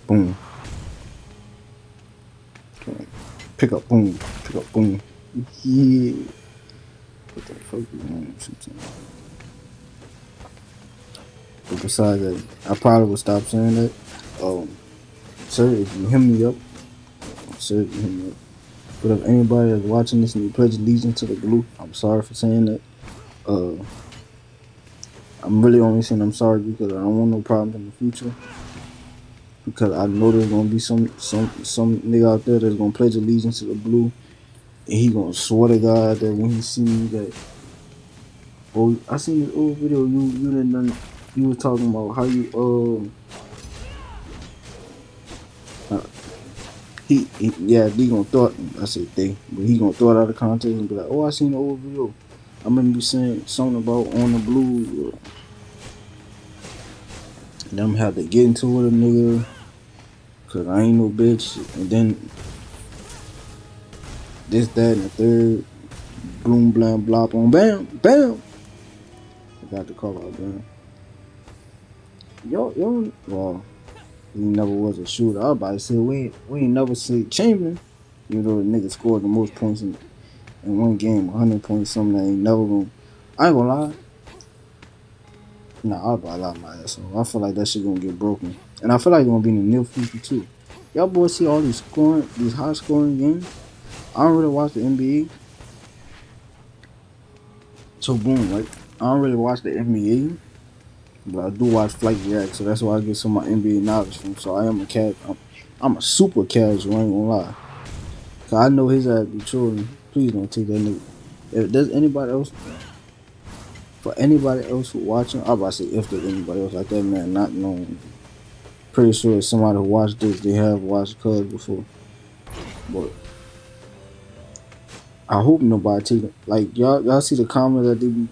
Boom. Okay. Pick up, boom. Pick up, boom. Yeah. What the fuck is wrong sometimes? But besides that, I probably would stop saying that. Sir, if you hit me up, sir, if you hit me up. But if anybody that's watching this and you pledge allegiance to the blue, I'm sorry for saying that. I'm really only saying I'm sorry because I don't want no problems in the future. Because I know there's gonna be some nigga out there that's gonna pledge allegiance to the blue, and he gonna swear to God that when he see me that, oh, I seen this old video you was talking about how you they gonna throw it. I said they, but he gonna throw it out of context and be like, oh, I seen the old video. I remember you saying something about on the blue. And I'm have to get into it with a nigga, cause I ain't no bitch. And then this, that, and the third, boom, blam, blop, on, bam, bam. I got the call out, bam. well, he never was a shooter. I was about to say we ain't never see Chamberlain, even though the nigga scored the most points in one game, 100 points, something that ain't never gonna. I ain't gonna lie. Nah, I'll buy a lot of my ass. I feel like that shit gonna get broken, and I feel like it's gonna be in the near future too. Y'all boys see all these high scoring games. I don't really watch the NBA, so boom, right? I don't really watch the NBA, but I do watch Flight React, so that's why I get some of my NBA knowledge from. So I am a cat. I'm a super casual. I ain't gonna lie. Cause I know his ass be trolling. Please don't take that nigga. If there's anybody else, for anybody else who watching, I'm about to say if there's anybody else like that man not knowing. Pretty sure somebody who watched this, they have watched Cuz before. But I hope nobody take it. Like y'all see the comments that they be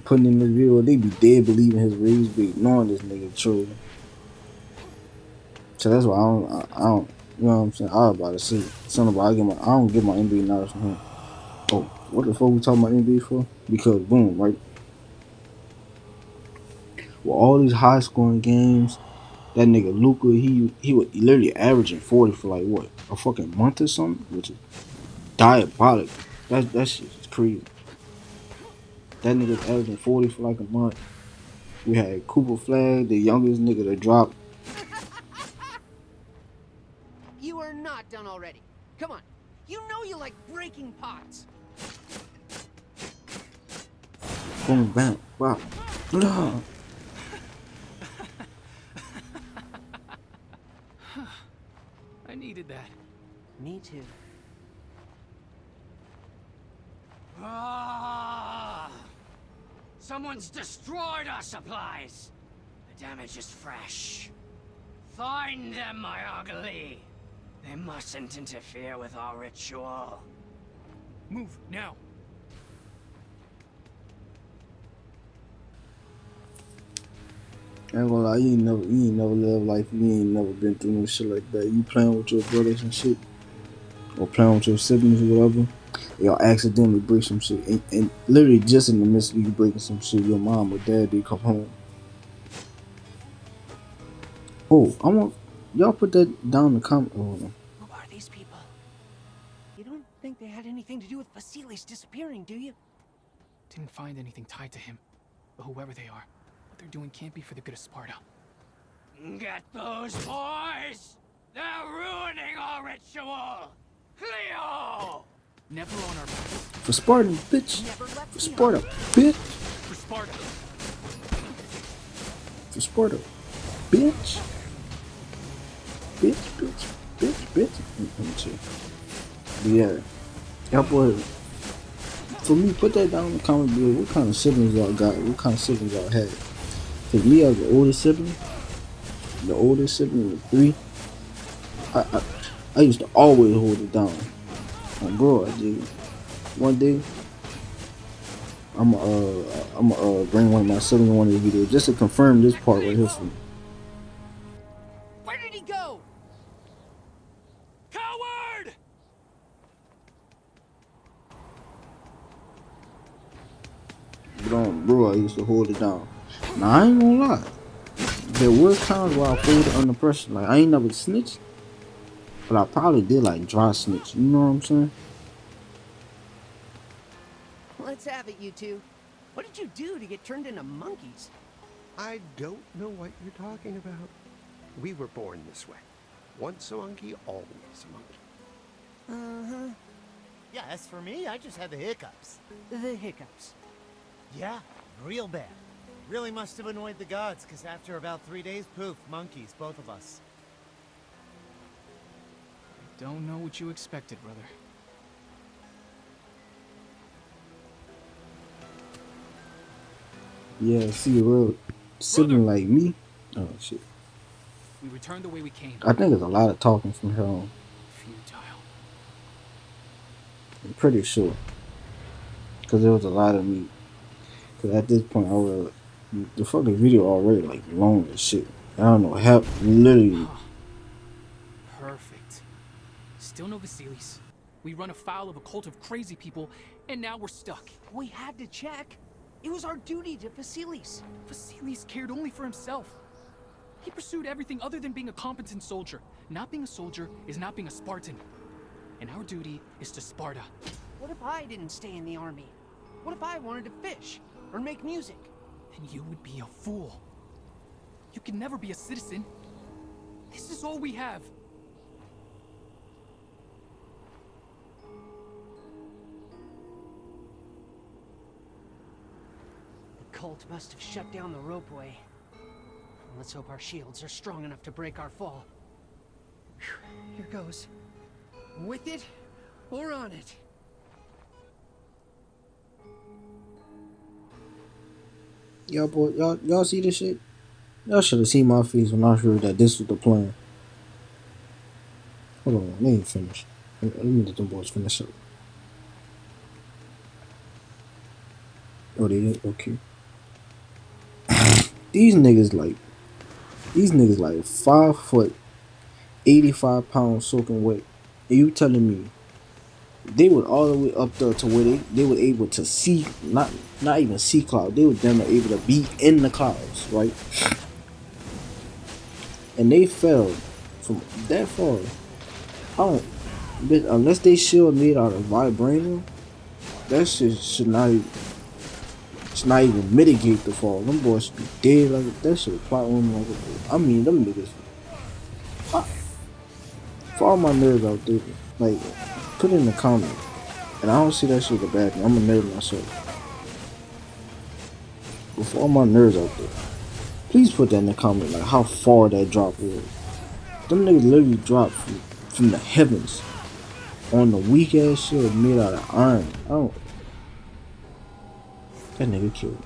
putting in the video, they be dead believing his rage, be ignoring this nigga trolling. So that's why I don't you know what I'm saying? I was about to say something about I don't get my NBA knowledge from him. Oh, what the fuck we talking about NBA for? Because boom, right? With all these high scoring games, that nigga Luka, he was literally averaging 40 for like what, a fucking month or something, which is diabolical. That shit is crazy. That nigga's averaging 40 for like a month. We had Cooper Flag, the youngest nigga to drop. You are not done already. Come on. You know you like breaking pots. Boom, bam, wow. Blah. I needed that. Me too. Ah! Someone's destroyed our supplies. The damage is fresh. Find them, my ugly. They mustn't interfere with our ritual. Move now. I ain't gonna lie, you ain't never lived life. You ain't never been through no shit like that. You playing with your brothers and shit, or playing with your siblings or whatever. Y'all accidentally break some shit, and literally just in the midst of you breaking some shit, your mom or dad they come home. Oh, I want y'all put that down in the comment. Oh, Who are these people? You don't think they had anything to do with Vasilies disappearing, do you? Didn't find anything tied to him. But whoever they are, what they're doing can't be for the good of Sparta. Get those boys! They're ruining our ritual! Cleo! Never on our back. for Sparta, bitch. For Sparta, bitch. For Sparta. For Sparta, bitch. Bitch. Let me see. But yeah, y'all boys. For me, put that down in the comment below. What kind of siblings y'all got? What kind of siblings y'all had? Cause me as the oldest sibling of three, I used to always hold it down. And bro, I did. One day, I'm bring one of my siblings in one of the videos just to confirm this part right here for me. Where did he go? Coward! Bro, I used to hold it down. Now I ain't gonna lie. There were times where I folded under pressure. Like I ain't never snitched, but I probably did like dry snitch. You know what I'm saying? Let's have it, you two. What did you do to get turned into monkeys? I don't know what you're talking about. We were born this way. Once a monkey, always a monkey. Uh-huh. Yeah, as for me, I just had the hiccups. The hiccups. Yeah, real bad. Really must have annoyed the gods, because after about 3 days, poof, monkeys, both of us. I don't know what you expected, brother. Yeah, see a real sibling like me. Oh shit. We returned the way we came. I think there's a lot of talking from here on. Futile. I'm pretty sure. Because there was a lot of me. Because at this point, I was the fucking video already like long as shit. I don't know how. Literally. Perfect. Still no Vasilies. We run afoul of a cult of crazy people, and now we're stuck. We had to check. It was our duty to Vasilies. Vasilies cared only for himself. He pursued everything other than being a competent soldier. Not being a soldier is not being a Spartan. And our duty is to Sparta. What if I didn't stay in the army? What if I wanted to fish or make music? Then you would be a fool. You can never be a citizen. This is all we have. The cult must have shut down the ropeway. Let's hope our shields are strong enough to break our fall. Whew, here goes. With it or on it. Y'all see this shit? Y'all should have seen my face when I heard that this was the plan. Hold on, they ain't finished. Let me let them boys finish up. Oh, they didn't? Okay. These niggas like 5 foot, 85 pounds soaking wet. And you telling me they were all the way up there to where they were able to see, not even see clouds. They were damn near able to be in the clouds, right? And they fell from that far. Unless they shield made out of vibranium, that shit should not even mitigate the fall. Them boys should be dead like that shit. Plot on like I mean, them niggas. For all my nerds out there, like, put it in the comment. And I don't see that shit as a bad thing. I'm a nerd myself. But for all my nerds out there, please put that in the comment, like how far that drop was. Them niggas literally dropped from the heavens on the weak ass shit made out of iron. That nigga killed.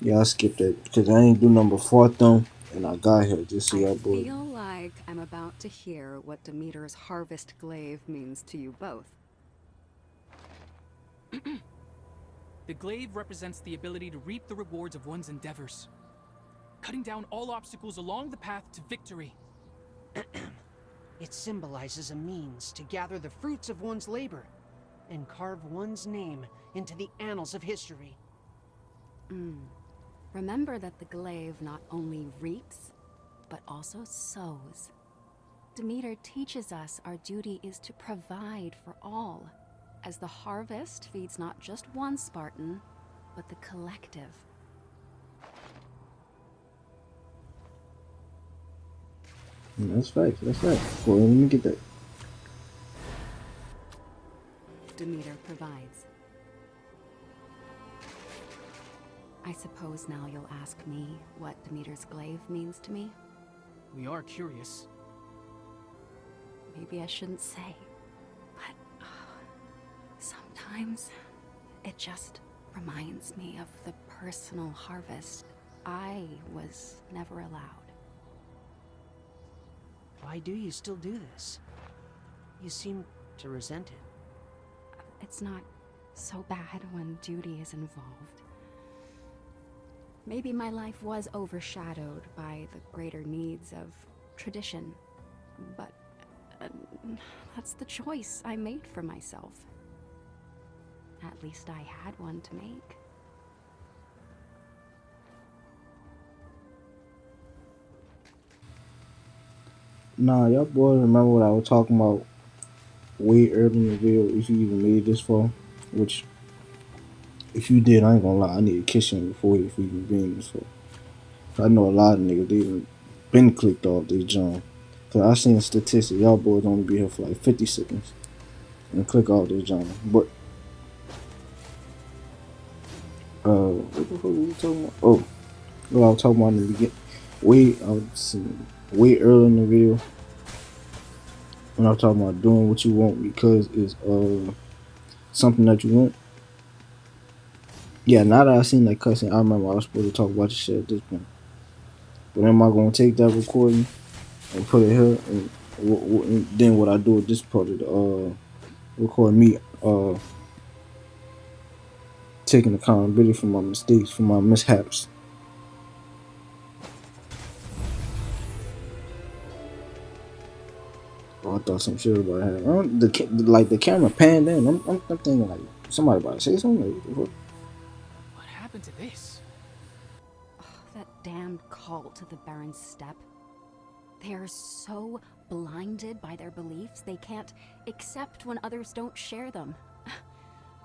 Yeah, I skipped that because I ain't do number 4 them, and I got here just so y'all boys. I feel like I'm about to hear what Demeter's harvest glaive means to you both. The glaive represents the ability to reap the rewards of one's endeavors, cutting down all obstacles along the path to victory. It symbolizes a means to gather the fruits of one's labor and carve one's name into the annals of history. Remember that the glaive not only reaps, but also sows. Demeter teaches us our duty is to provide for all, as the harvest feeds not just one Spartan, but the collective. That's facts. That's facts. Well, let me get that. Demeter provides. I suppose now you'll ask me what Demeter's glaive means to me? We are curious. Maybe I shouldn't say, but sometimes it just reminds me of the personal harvest I was never allowed. Why do you still do this? You seem to resent it. It's not so bad when duty is involved. Maybe my life was overshadowed by the greater needs of tradition, but that's the choice I made for myself. At least I had one to make. Nah, y'all boys remember what I was talking about way early in the video, if you even made this far? Which, if you did, I ain't gonna lie, I need to kiss him before you even been this far. I know a lot of niggas, they even been clicked off this jump. Cause I seen statistics, y'all boys only be here for like 50 seconds and click off this jump. But, what the fuck were we talking about? Oh, what I was talking about in the beginning. Way early in the video when I was talking about doing what you want because it's something that you want. Yeah, now that I seen that cussing, I remember I was supposed to talk about the shit at this point. But am I gonna take that recording and put it here, and then what I do with this part of the record me taking accountability for my mistakes, for my mishaps. Oh, I thought some shit about to happen. The camera panned in. I'm thinking like somebody about to say something. Like, What happened to this? that damned cult to the Baron's Step. They are so blinded by their beliefs, they can't accept when others don't share them.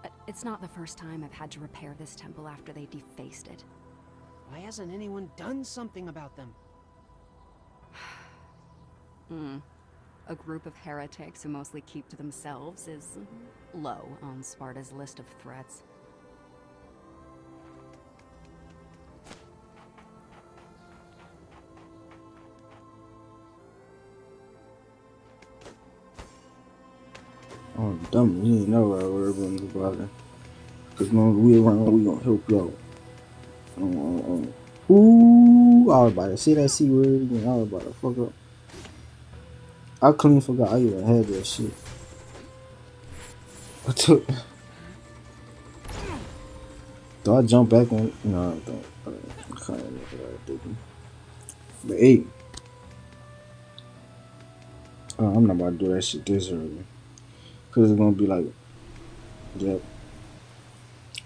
But it's not the first time I've had to repair this temple after they defaced it. Why hasn't anyone done something about them? A group of heretics who mostly keep to themselves is low on Sparta's list of threats. Oh, dumb, you ain't never worry about it. Cause when we around, we gonna help y'all. Ooh, I was about to say that C word again. I was about to fuck up. I clean forgot I even had that shit. I took. Do I jump back on? No, I don't. I can't remember what I was thinking. But hey, I'm not about to do that shit this early. Cause it's gonna be like, yep.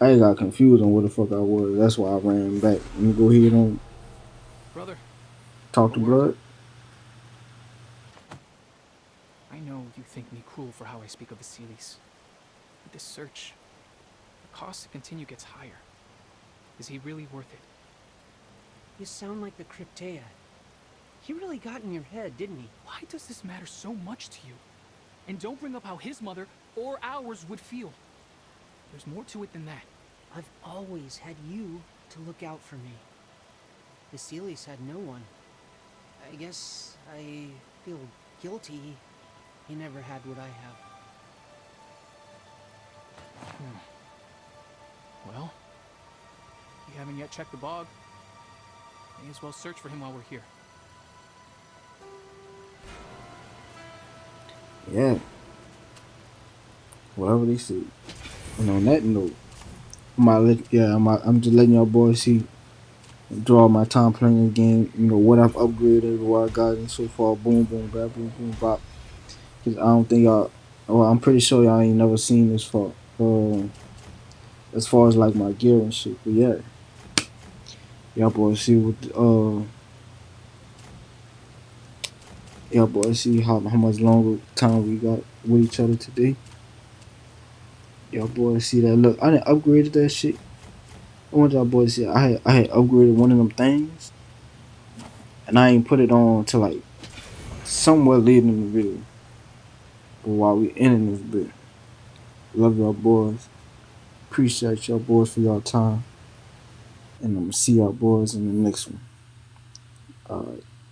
I got confused on where the fuck I was. That's why I ran back. Let me go ahead and Brother, talk to Blood. I know you think me cruel for how I speak of Vasilies. With this search, the cost to continue gets higher. Is he really worth it? You sound like the Cryptea. He really got in your head, didn't he? Why does this matter so much to you? And don't bring up how his mother or ours would feel. There's more to it than that. I've always had you to look out for me. Vasilies had no one. I guess I feel guilty he never had what I have. Well, we haven't yet checked the bog. May as well search for him while we're here. Yeah. Whatever they say. And on that note, I'm just letting y'all boys see, draw my time playing the game. You know what I've upgraded, what I got in so far. Boom, boom, bap, boom, boom, bop. Cause I don't think y'all. Well, I'm pretty sure y'all ain't never seen this far. As far as like my gear and shit. But yeah, y'all boys see what y'all boys see how much longer time we got with each other today. Y'all boys see that? Look, I done upgraded that shit. I want y'all boys to see I had upgraded one of them things, and I ain't put it on till like somewhere later in the video. But while we ending this bit, love y'all boys. Appreciate y'all boys for y'all time, and I'm gonna see y'all boys in the next one. Alright.